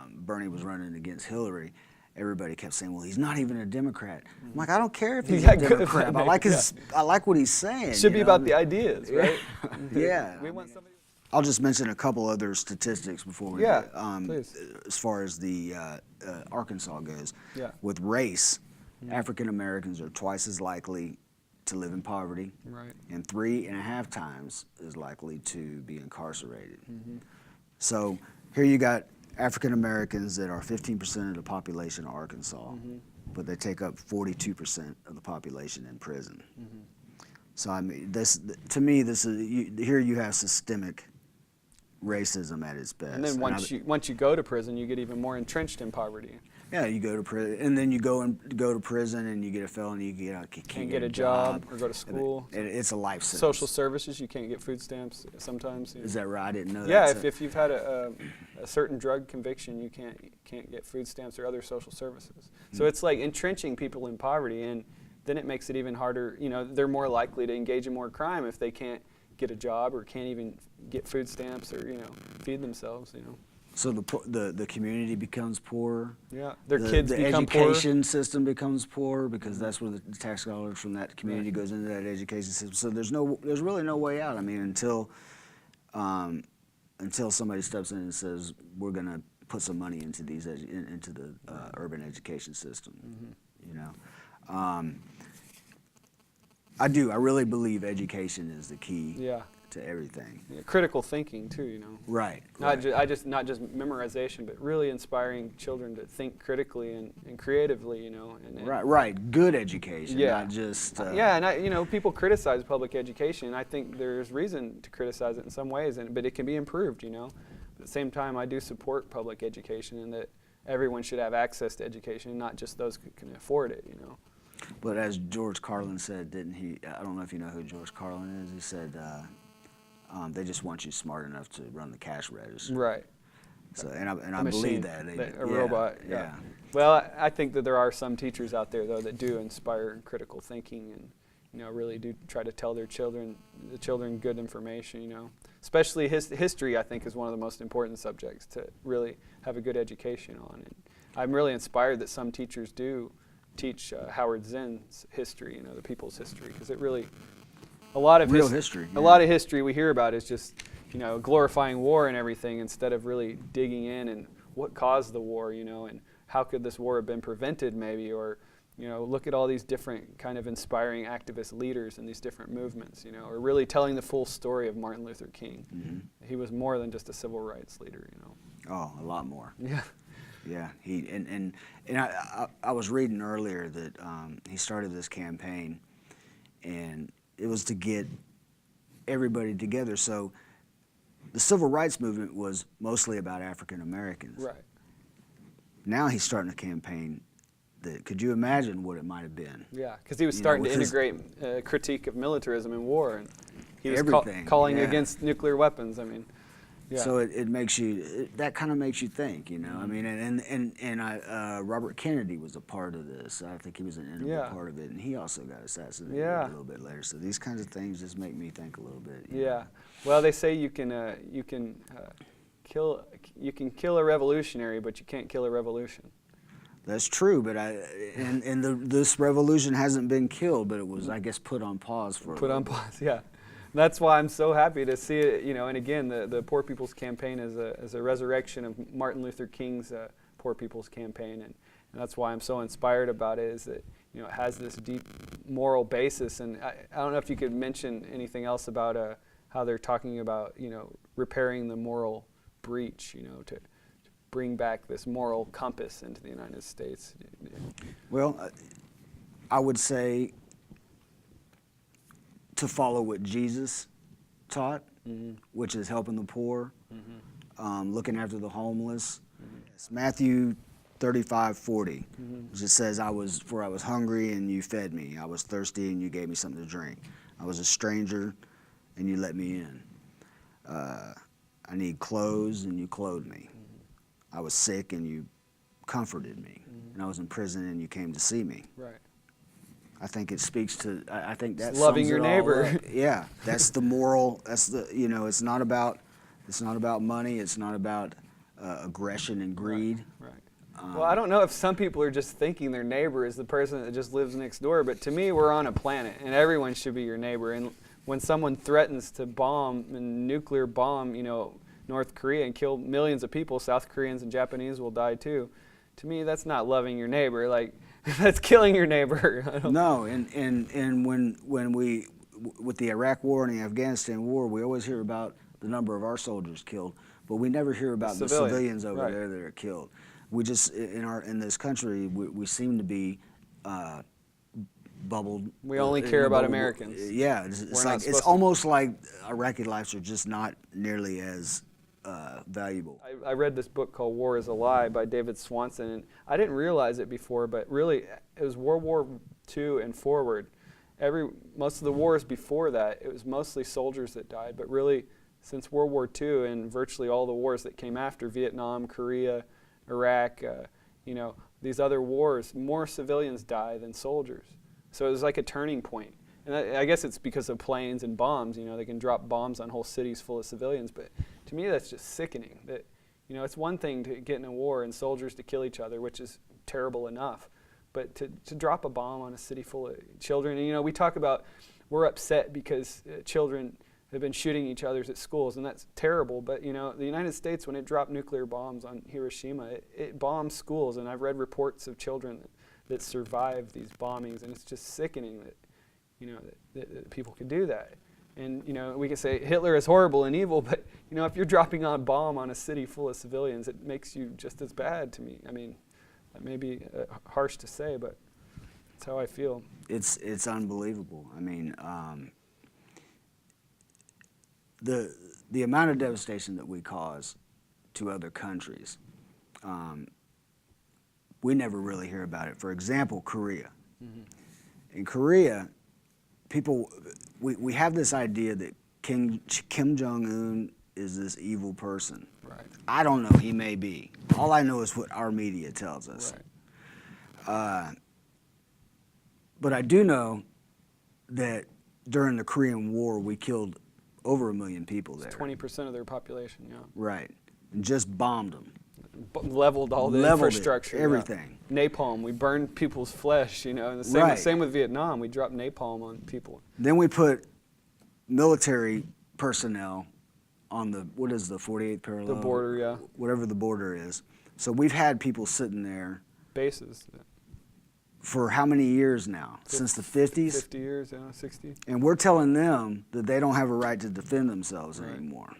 Bernie was running against Hillary, everybody kept saying, "Well, he's not even a Democrat." I'm like, I don't care if he's a Democrat. I like I like what he's saying. It should be about the ideas, right? Yeah. We want somebody. I'll just mention a couple other statistics before we please. as far as the Arkansas goes. Yeah. With race, African Americans are twice as likely to live in poverty, Right. and 3.5 times as likely to be incarcerated. So here you got African Americans that are 15% of the population of Arkansas, but they take up 42% of the population in prison. So I mean, to me, here you have systemic racism at its best. And then once you go to prison, you get even more entrenched in poverty. Yeah, you go to prison, and then you go to prison, and you get a felony. You can't get a job or go to school. It's a life sentence. Social services, you can't get food stamps sometimes. You know. Is that right? I didn't know that. Yeah, if you've had a certain drug conviction, you can't get food stamps or other social services. So it's like entrenching people in poverty, and then it makes it even harder. You know, they're more likely to engage in more crime if they can't get a job or can't even get food stamps or, you know, feed themselves. You know. So the community becomes poorer. Yeah, their kids become The poorer. education system becomes poorer because that's where the tax dollars from that community goes into that education system. So there's really no way out. I mean, until somebody steps in and says we're going to put some money into into the urban education system. You know, I really believe education is the key. Yeah. To everything. Yeah, critical thinking too, you know. Right. Not just memorization, but really inspiring children to think critically and creatively, you know. And Right. Good education, not just. Yeah, and you know, people criticize public education, and I think there's reason to criticize it in some ways, but it can be improved, you know. But at the same time, I do support public education and that everyone should have access to education, not just those who can afford it, you know. But as George Carlin said, didn't he? I don't know if you know who George Carlin is. He said. They just want you smart enough to run the cash register. Right. So and I machine, believe that. A robot. Yeah. Well, I think that there are some teachers out there though that do inspire critical thinking and, you know, really do try to tell the children good information. You know, especially history. I think is one of the most important subjects to really have a good education on. And I'm really inspired that some teachers do teach Howard Zinn's history. You know, the people's history, because it really. A lot of history. A lot of history we hear about is just, you know, glorifying war and everything instead of really digging in and what caused the war, you know, and how could this war have been prevented maybe, or, you know, look at all these different kind of inspiring activist leaders in these different movements, you know, or really telling the full story of Martin Luther King. Mm-hmm. He was more than just a civil rights leader, you know. Oh, a lot more. Yeah. Yeah, I was reading earlier that he started this campaign, and it was to get everybody together. So the civil rights movement was mostly about African Americans. Right. Now he's starting a campaign that, could you imagine what it might have been? Yeah, because he was starting to integrate critique of militarism in war, and he was calling against nuclear weapons. I mean, yeah. So it makes you, that kind of makes you think, you know. I mean, and Robert Kennedy was a part of this. I think he was an integral part of it, and he also got assassinated a little bit later. So these kinds of things just make me think a little bit. You know? Well, they say you can kill a revolutionary, but you can't kill a revolution. That's true, but this revolution hasn't been killed, but it was, I guess, put on pause for a little bit. Yeah. That's why I'm so happy to see it, you know, and again, the Poor People's Campaign is a resurrection of Martin Luther King's Poor People's Campaign, and that's why I'm so inspired about it, is that, you know, it has this deep moral basis, and I don't know if you could mention anything else about how they're talking about, you know, repairing the moral breach, you know, to bring back this moral compass into the United States. Well, I would say to follow what Jesus taught, which is helping the poor, looking after the homeless. It's Matthew 35:40, which it says, I was hungry and you fed me. I was thirsty and you gave me something to drink. I was a stranger and you let me in. I need clothes and you clothed me. I was sick and you comforted me. And I was in prison and you came to see me. Right. I think it speaks to, I think that's loving your neighbor. Yeah, that's the moral, that's the, you know, it's not about money, it's not about aggression and greed. Right. Well, I don't know if some people are just thinking their neighbor is the person that just lives next door, but to me, we're on a planet, and everyone should be your neighbor. And when someone threatens to bomb, and nuclear bomb, you know, North Korea and kill millions of people, South Koreans and Japanese will die too. To me, that's not loving your neighbor. Like, that's killing your neighbor. No, and when we, with the Iraq War and the Afghanistan War, we always hear about the number of our soldiers killed, but we never hear about the civilians over there that are killed. We just, in this country, we seem to be bubbled. We only care about Americans. Yeah, it's almost like Iraqi lives are just not nearly as valuable. I read this book called War is a Lie by David Swanson, and I didn't realize it before, but really it was World War II and forward. Most of the wars before that, it was mostly soldiers that died, but really since World War II and virtually all the wars that came after, Vietnam, Korea, Iraq, you know, these other wars, more civilians die than soldiers. So it was like a turning point. And I guess it's because of planes and bombs. You know, they can drop bombs on whole cities full of civilians. But to me, that's just sickening. That, you know, it's one thing to get in a war and soldiers to kill each other, which is terrible enough. But to drop a bomb on a city full of children, and, you know, we talk about we're upset because children have been shooting each other at schools, and that's terrible. But, you know, the United States, when it dropped nuclear bombs on Hiroshima, it bombed schools. And I've read reports of children that survived these bombings, and it's just sickening that, you know, that people could do that. And, you know, we can say Hitler is horrible and evil, but, you know, if you're dropping a bomb on a city full of civilians, it makes you just as bad to me. I mean, that may be harsh to say, but that's how I feel. It's unbelievable. I mean, the amount of devastation that we cause to other countries, we never really hear about it. For example, Korea. In Korea, we have this idea that Kim Jong-un is this evil person. Right. I don't know, he may be. All I know is what our media tells us. Right. But I do know that during the Korean War, we killed over 1 million people there. 20% of their population, yeah. Right. And just bombed them. Leveled all the infrastructure. Everything. Yeah. Napalm, we burned people's flesh, you know. And the same with Vietnam, we dropped napalm on people. Then we put military personnel on the, what is the 48th parallel? The border, yeah. Whatever the border is. So we've had people sitting there Bases. for how many years now? Since the 50s? 50 years, 60. And we're telling them that they don't have a right to defend themselves anymore.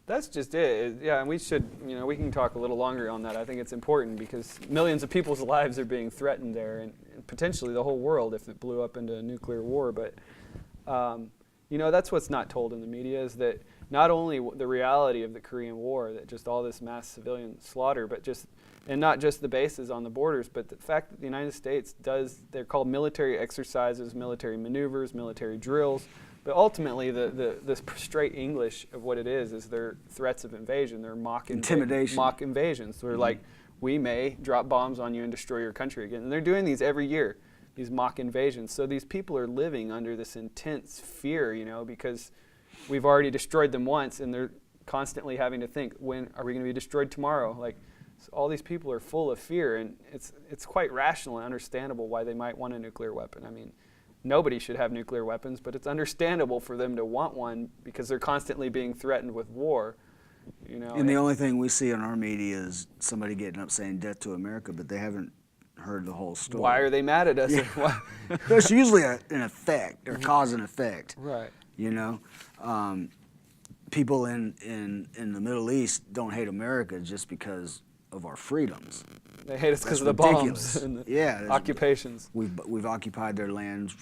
That's just it. Yeah, and we should, we can talk a little longer on that. I think it's important because millions of people's lives are being threatened there, and potentially the whole world if it blew up into a nuclear war. But, that's what's not told in the media is that not only the reality of the Korean War, that just all this mass civilian slaughter, but and not just the bases on the borders, but the fact that the United States they're called military exercises, military maneuvers, military drills. But ultimately, the straight English of what it is they're threats of invasion. They're intimidation. Mock invasions. They're like, we may drop bombs on you and destroy your country again. And they're doing these every year, these mock invasions. So these people are living under this intense fear, because we've already destroyed them once, and they're constantly having to think, when are we going to be destroyed tomorrow? So all these people are full of fear, and it's quite rational and understandable why they might want a nuclear weapon. I mean, nobody should have nuclear weapons, but it's understandable for them to want one because they're constantly being threatened with war. And the only thing we see in our media is somebody getting up saying death to America, but they haven't heard the whole story. Why are they mad at us? Yeah. There's usually an effect or cause and effect. Right. People in the Middle East don't hate America just because of our freedoms. They hate us because of the ridiculous. bombs and the occupations. We've occupied their lands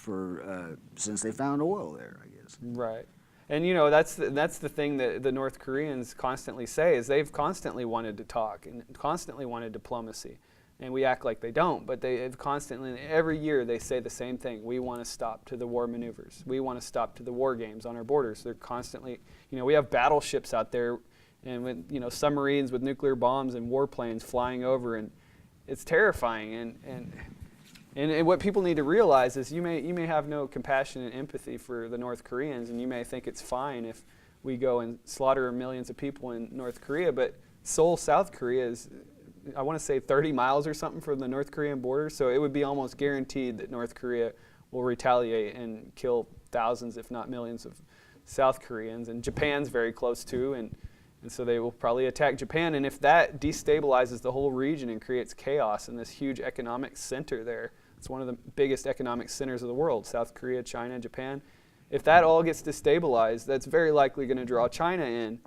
since they found oil there, I guess. Right. And that's the thing that the North Koreans constantly say is they've constantly wanted to talk and constantly wanted diplomacy. And we act like they don't, but they've constantly, every year they say the same thing. We want to stop to the war maneuvers. We want to stop to the war games on our borders. They're constantly, we have battleships out there and with, submarines with nuclear bombs and warplanes flying over, and it's terrifying. And what people need to realize is you may have no compassion and empathy for the North Koreans, and you may think it's fine if we go and slaughter millions of people in North Korea, but Seoul, South Korea is, I want to say 30 miles or something from the North Korean border, so it would be almost guaranteed that North Korea will retaliate and kill thousands, if not millions, of South Koreans. And Japan's very close too, and so they will probably attack Japan. And if that destabilizes the whole region and creates chaos in this huge economic center there, it's one of the biggest economic centers of the world, South Korea, China, Japan. If that all gets destabilized, that's very likely going to draw China in.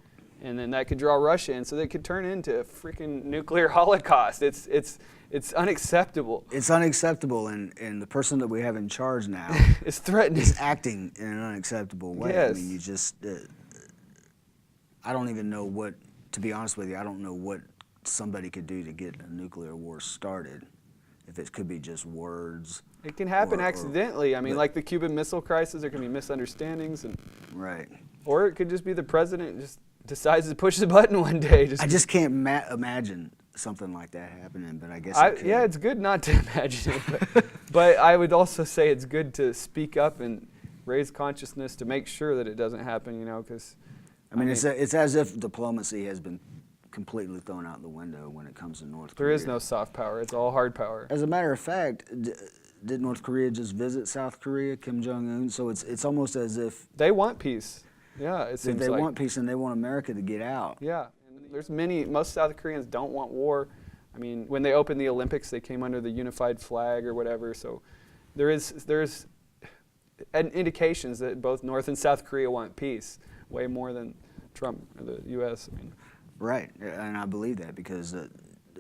And then that could draw Russia in, so they could turn into a freaking nuclear holocaust. It's unacceptable. It's unacceptable, and the person that we have in charge now is threatening. Is acting in an unacceptable way. Yes. I mean, you just, I don't even know what, to be honest with you, I don't know what somebody could do to get a nuclear war started. If it could be just words. It can happen accidentally. I mean, like the Cuban Missile Crisis, there can be misunderstandings, right. Or it could just be the president just decides to push the button one day. I just can't imagine something like that happening, but I guess yeah, it's good not to imagine it. But I would also say it's good to speak up and raise consciousness to make sure that it doesn't happen, because... I mean, it's as if diplomacy has been completely thrown out the window when it comes to North Korea. There is no soft power. It's all hard power. As a matter of fact, did North Korea just visit South Korea, Kim Jong-un? So it's almost as if... They want peace. Yeah, it seems like. They want peace and they want America to get out. Yeah, and most South Koreans don't want war. I mean, when they opened the Olympics, they came under the unified flag or whatever. So there's indications that both North and South Korea want peace way more than Trump or the U.S. I mean, right, and I believe that because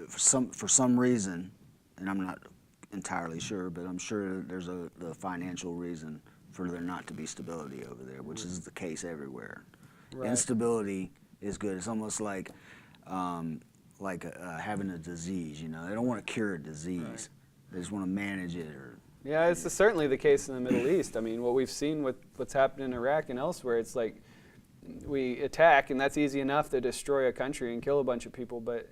for some reason, and I'm not entirely sure, but I'm sure there's the financial reason for there not to be stability over there, which is the case everywhere. Right. Instability is good. It's almost like having a disease. They don't want to cure a disease; right. They just want to manage it. Yeah, it's certainly the case in the Middle East. I mean, what we've seen with what's happened in Iraq and elsewhere, it's like we attack, and that's easy enough to destroy a country and kill a bunch of people, but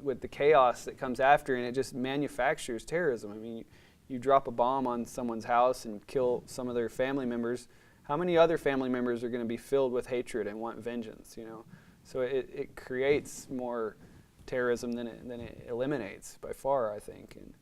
with the chaos that comes after, and it just manufactures terrorism. I mean, you drop a bomb on someone's house and kill some of their family members, how many other family members are going to be filled with hatred and want vengeance, So it creates more terrorism than it eliminates by far, I think. And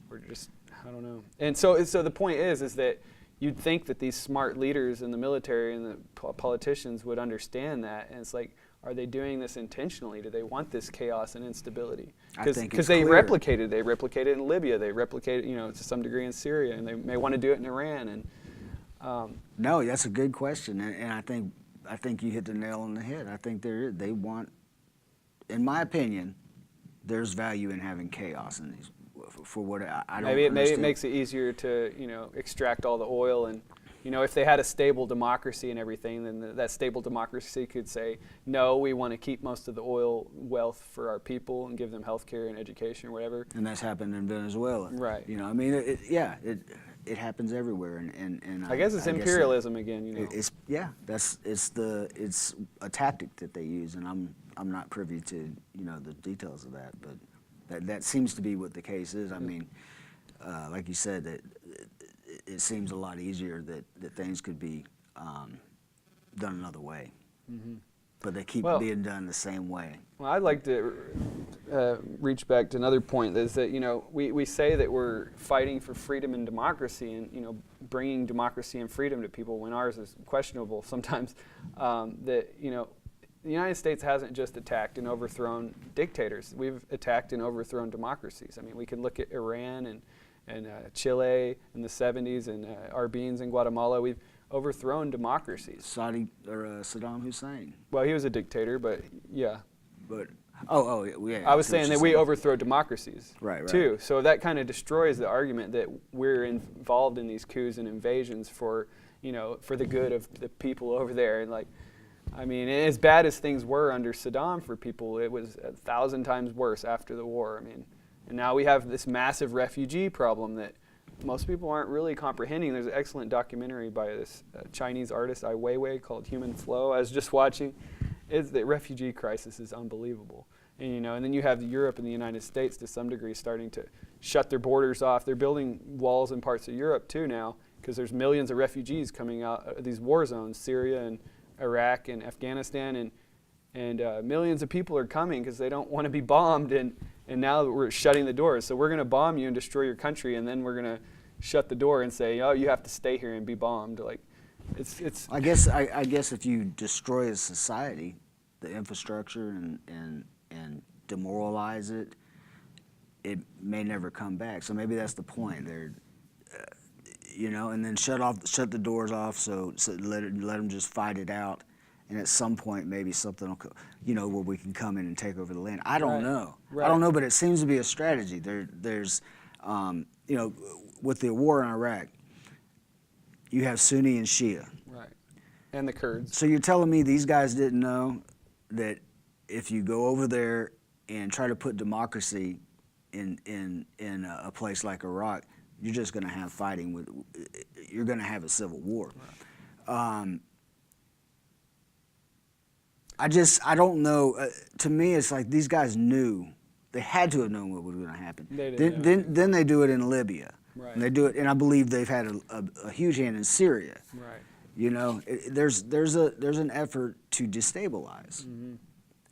we're just, I don't know. And so the point is that you'd think that these smart leaders in the military and the politicians would understand that. And it's like, are they doing this intentionally? Do they want this chaos and instability? I think Because it's they clear. replicated in Libya, they replicated, to some degree in Syria, and they may want to do it in Iran. And No, that's a good question, and I think you hit the nail on the head. I think they want, in my opinion, there's value in having chaos in these. For what I don't maybe it understand. makes it easier to extract all the oil, and if they had a stable democracy and everything, then that stable democracy could say, no, we want to keep most of the oil wealth for our people and give them health care and education or whatever. And that's happened in Venezuela. Right. I mean, it happens everywhere, and I guess it's imperialism again. It's a tactic that they use, and I'm not privy to the details of that, but that seems to be what the case is. I mean, like you said, that it seems a lot easier that things could be done another way, but they keep being done the same way. Well, I'd like to reach back to another point, is that we say that we're fighting for freedom and democracy, and bringing democracy and freedom to people when ours is questionable sometimes. That the United States hasn't just attacked and overthrown dictators. We've attacked and overthrown democracies. I mean, we can look at Iran and Chile in the 70s, and our beings in Guatemala. We've overthrown democracies. Saddam Hussein. Well, he was a dictator, but yeah. But yeah. I was saying that we overthrow democracies, right. too. So that kind of destroys the argument that we're involved in these coups and invasions for the good of the people over there. And as bad as things were under Saddam for people, it was 1,000 times worse after the war. And now we have this massive refugee problem that most people aren't really comprehending. There's an excellent documentary by this Chinese artist Ai Weiwei called Human Flow. I was just watching. The refugee crisis is unbelievable. And then you have Europe and the United States to some degree starting to shut their borders off. They're building walls in parts of Europe too now, because there's millions of refugees coming out of these war zones, Syria and Iraq and Afghanistan, and millions of people are coming because they don't want to be bombed, and now we're shutting the doors. So we're going to bomb you and destroy your country, and then we're going to shut the door and say, oh, you have to stay here and be bombed. It's. I guess if you destroy a society, the infrastructure and demoralize it, it may never come back. So maybe that's the point. And then shut the doors off, so let them just fight it out, and at some point maybe something will, where we can come in and take over the land. I don't know. Right. I don't know, but it seems to be a strategy. There's, with the war in Iraq, you have Sunni and Shia. Right. And the Kurds. So you're telling me these guys didn't know that if you go over there and try to put democracy in a place like Iraq, you're just going to have fighting you're going to have a civil war. Right. I don't know. To me, it's like these guys knew. They had to have known what was going to happen. Then they do it in Libya. Right. And they do it, and I believe they've had a huge hand in Syria. Right. There's an effort to destabilize. Mm-hmm.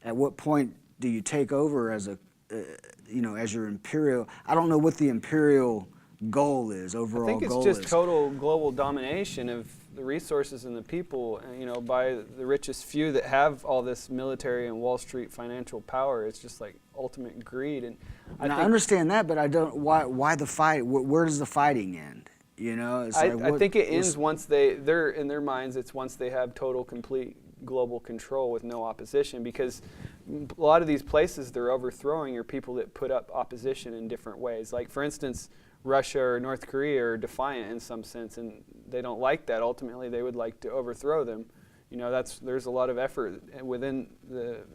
At what point do you take over as as your imperial? I don't know what the imperial goal is, overall goal is. I think it's just total global domination of the resources and the people, by the richest few that have all this military and Wall Street financial power. It's just like ultimate greed. And I understand that, but I don't. Why the fight? Where does the fighing end? I think it ends once they're in their minds. It's once they have total, complete global control with no opposition, because a lot of these places they're overthrowing are people that put up opposition in different ways. Like, for instance, Russia or North Korea are defiant in some sense, and they don't like that. Ultimately, they would like to overthrow them. There's a lot of effort within the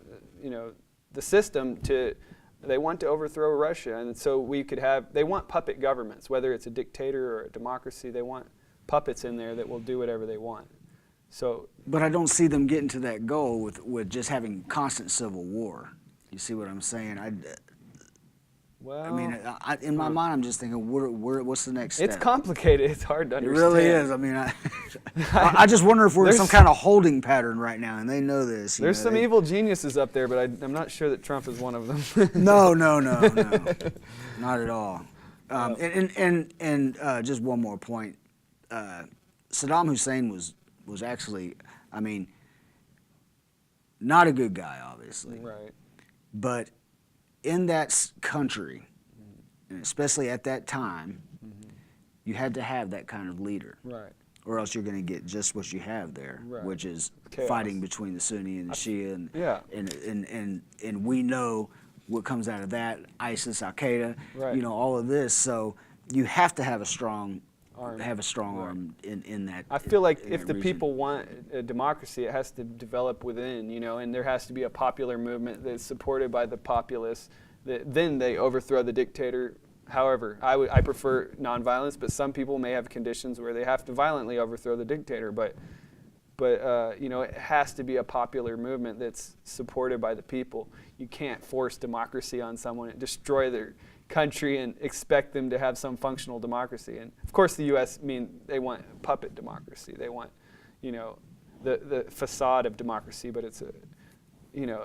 system they want to overthrow Russia, and so they want puppet governments, whether it's a dictator or a democracy. They want puppets in there that will do whatever they want. But I don't see them getting to that goal with just having constant civil war. You see what I'm saying? In my mind, I'm just thinking, what's the next step? It's complicated. It's hard to understand. It really is. I just wonder if we're in some kind of holding pattern right now, and they know this. There's some evil geniuses up there, but I'm not sure that Trump is one of them. No, not at all. And just one more point. Saddam Hussein was actually, not a good guy, obviously. Right. But in that country, and especially at that time, you had to have that kind of leader. Right. Or else you're going to get just what you have there, Right. which is Chaos. fighting between the Sunni and the Shia, and, Yeah. and we know what comes out of that, ISIS, Al Qaeda, Right. you know, all of this. So you have to have a strong Arm. arm in that. I feel like in if that the region. people want a democracy, it has to develop within, you know, and there has to be a popular movement that's supported by the populace. Then they overthrow the dictator. However, I prefer nonviolence, but some people may have conditions where they have to violently overthrow the dictator. But you know, it has to be a popular movement that's supported by the people. You can't force democracy on someone and destroy their country and expect them to have some functional democracy. And of course, the U.S. they want puppet democracy. They want, you know, the facade of democracy, but it's a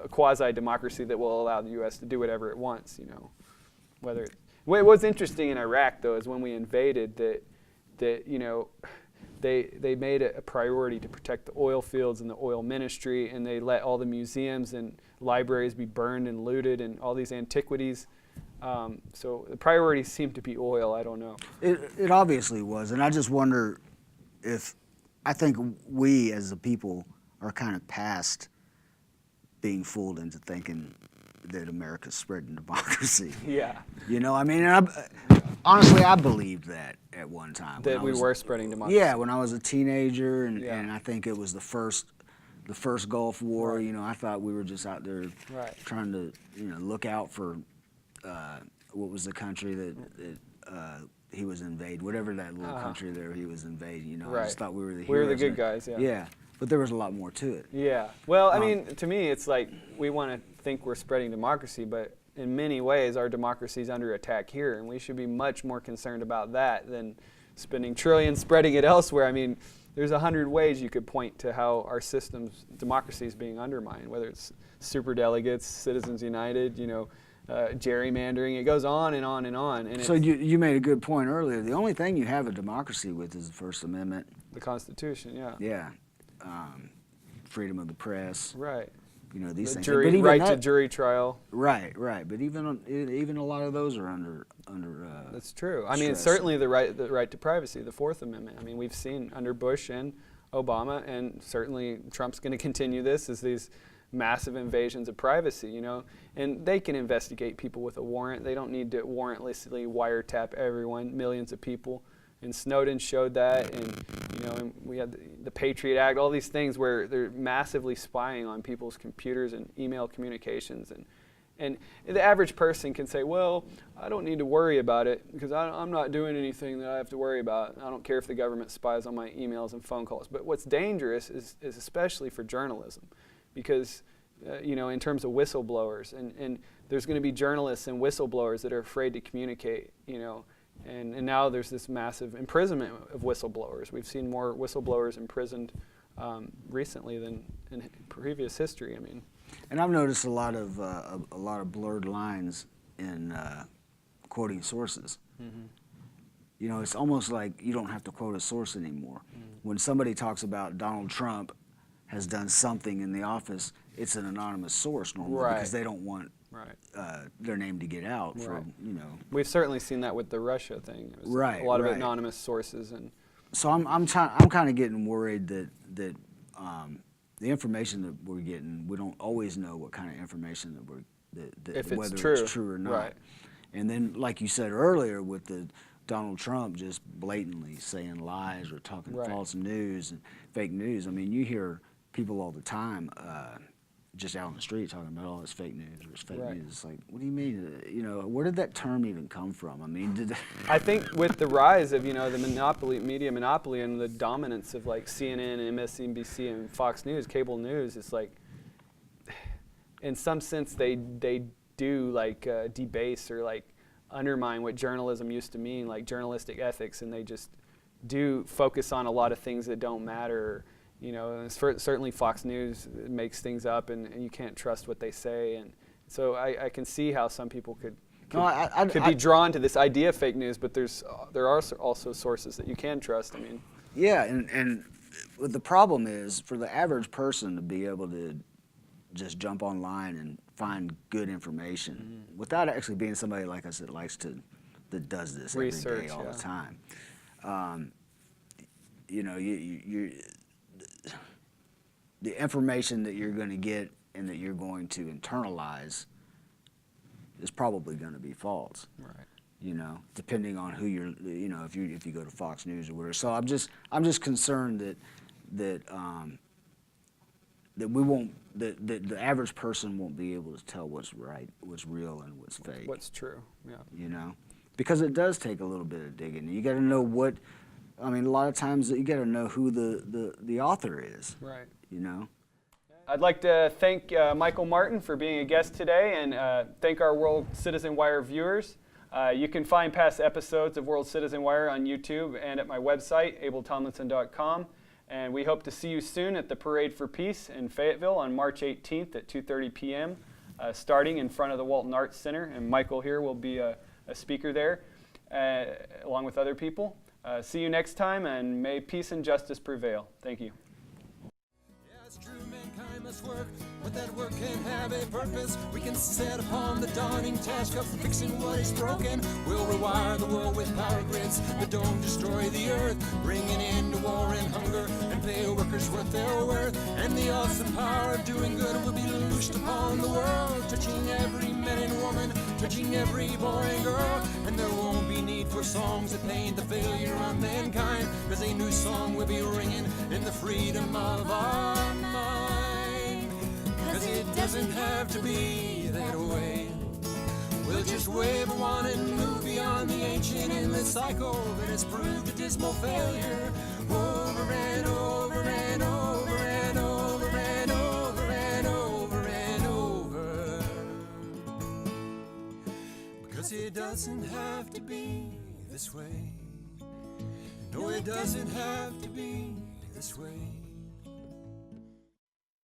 quasi-democracy that will allow the U.S. to do whatever it wants. You know, what's interesting in Iraq though is when we invaded that you know. They made it a priority to protect the oil fields and the oil ministry, and they let all the museums and libraries be burned and looted and all these antiquities. So the priorities seem to be oil. I don't know. It obviously was, and I just wonder if I think we as a people are kind of past being fooled into thinking that America's spreading democracy. Yeah. You know, I mean, honestly, I believed that at one time. That we were spreading democracy. Yeah, when I was a teenager, and Yeah. I think it was the first Gulf War. Right. You know, I thought we were just out there Right. trying to, you know, look out for what was the country that he was invading, whatever that little country there he was invading. You know, I just Right. thought we were the We were the heroes. good guys, yeah. Yeah, but there was a lot more to it. Yeah. Well, I mean, to me, it's like we want to think we're spreading democracy, but in many ways, our democracy is under attack here, and we should be much more concerned about that than spending trillions spreading it elsewhere. I mean, there's 100 ways you could point to how our system's democracy is being undermined, whether it's superdelegates, Citizens United, you know, gerrymandering. It goes on and on and on. And So it's you made a good point earlier. The only thing you have a democracy with is the First Amendment. the Constitution, yeah. Yeah, freedom of the press. Right. You know, these The things. jury, But even right to that- jury trial. Right. But even a lot of those are under. That's true. I mean, stress. certainly the right to privacy, the Fourth Amendment. I mean, we've seen under Bush and Obama, and certainly Trump's going to continue this, is these massive invasions of privacy, you know. And they can investigate people with a warrant. They don't need to warrantlessly wiretap everyone, millions of people. And Snowden showed that, and you know, and we had the Patriot Act, all these things where they're massively spying on people's computers and email communications, and the average person can say, well, I don't need to worry about it because I'm not doing anything that I have to worry about. I don't care if the government spies on my emails and phone calls. But what's dangerous is especially for journalism, because you know, in terms of whistleblowers, and there's going to be journalists and whistleblowers that are afraid to communicate, you know. And now there's this massive imprisonment of whistleblowers. We've seen more whistleblowers imprisoned recently than in previous history. I mean, And I've noticed a lot of blurred lines in quoting sources. Mm-hmm. You know, it's almost like you don't have to quote a source anymore. When somebody talks about Donald Trump has done something in the office, it's an anonymous source normally Right. because they don't want their name to get out. For, Right. you know. we've certainly seen that with the Russia thing. It was Right, a lot of right. anonymous sources, and So I'm kind of getting worried that the information that we're getting, we don't always know what kind of information If it's whether true. it's true or not. Right. And then, like you said earlier, with the Donald Trump just blatantly saying lies or talking Right. false news and fake news. I mean, you hear people all the time just out on the street talking about, oh, it's fake news or it's fake Right. news. It's like, what do you mean? You know, where did that term even come from? I mean, I think with the rise of, you know, the media monopoly and the dominance of like CNN and MSNBC and Fox News, cable news, it's like, in some sense, they do like debase or like undermine what journalism used to mean, like journalistic ethics, and they just do focus on a lot of things that don't matter. You know, and certainly Fox News makes things up, and you can't trust what they say. And so I can see how some people could be drawn to this idea of fake news, but there are also sources that you can trust. I mean, yeah, and the problem is for the average person to be able to just jump online and find good information without actually being somebody, like I said, that does this every Research, day all yeah. the time. You know, the information that you're going to get and that you're going to internalize is probably going to be false. Right. You know, depending on who you're, you know, if you go to Fox News or whatever. So I'm just concerned that we won't, that the average person won't be able to tell what's right, what's real, and what's fake. What's true? Yeah. You know, because it does take a little bit of digging. You got to know what. I mean, a lot of times you got to know who the author is. Right. You know. I'd like to thank Michael Martin for being a guest today, and thank our World Citizen Wire viewers. You can find past episodes of World Citizen Wire on YouTube and at my website, abeltomlinson.com. And we hope to see you soon at the Parade for Peace in Fayetteville on March 18th at 2:30 p.m., starting in front of the Walton Arts Center. And Michael here will be a speaker there, along with other people. See you next time, and may peace and justice prevail. Thank you. It's true, mankind must work, but that work can have a purpose. We can set upon the daunting task of fixing what is broken. We'll rewire the world with power grids that don't destroy the earth, bring an end to war and hunger, and pay workers what they're worth. And the awesome power of doing good will be loosed upon the world, touching every man and woman, touching every boy and girl. And there won't be need for songs that paint the failure of mankind, 'cause a new song will be ringing in the freedom of our mind. 'Cause it doesn't have to be that way. We'll just wave a wand and move beyond the ancient endless cycle that has proved a dismal failure over and over and over and over and over and over and over. Because it doesn't have to be this way. No, it doesn't have to be this way.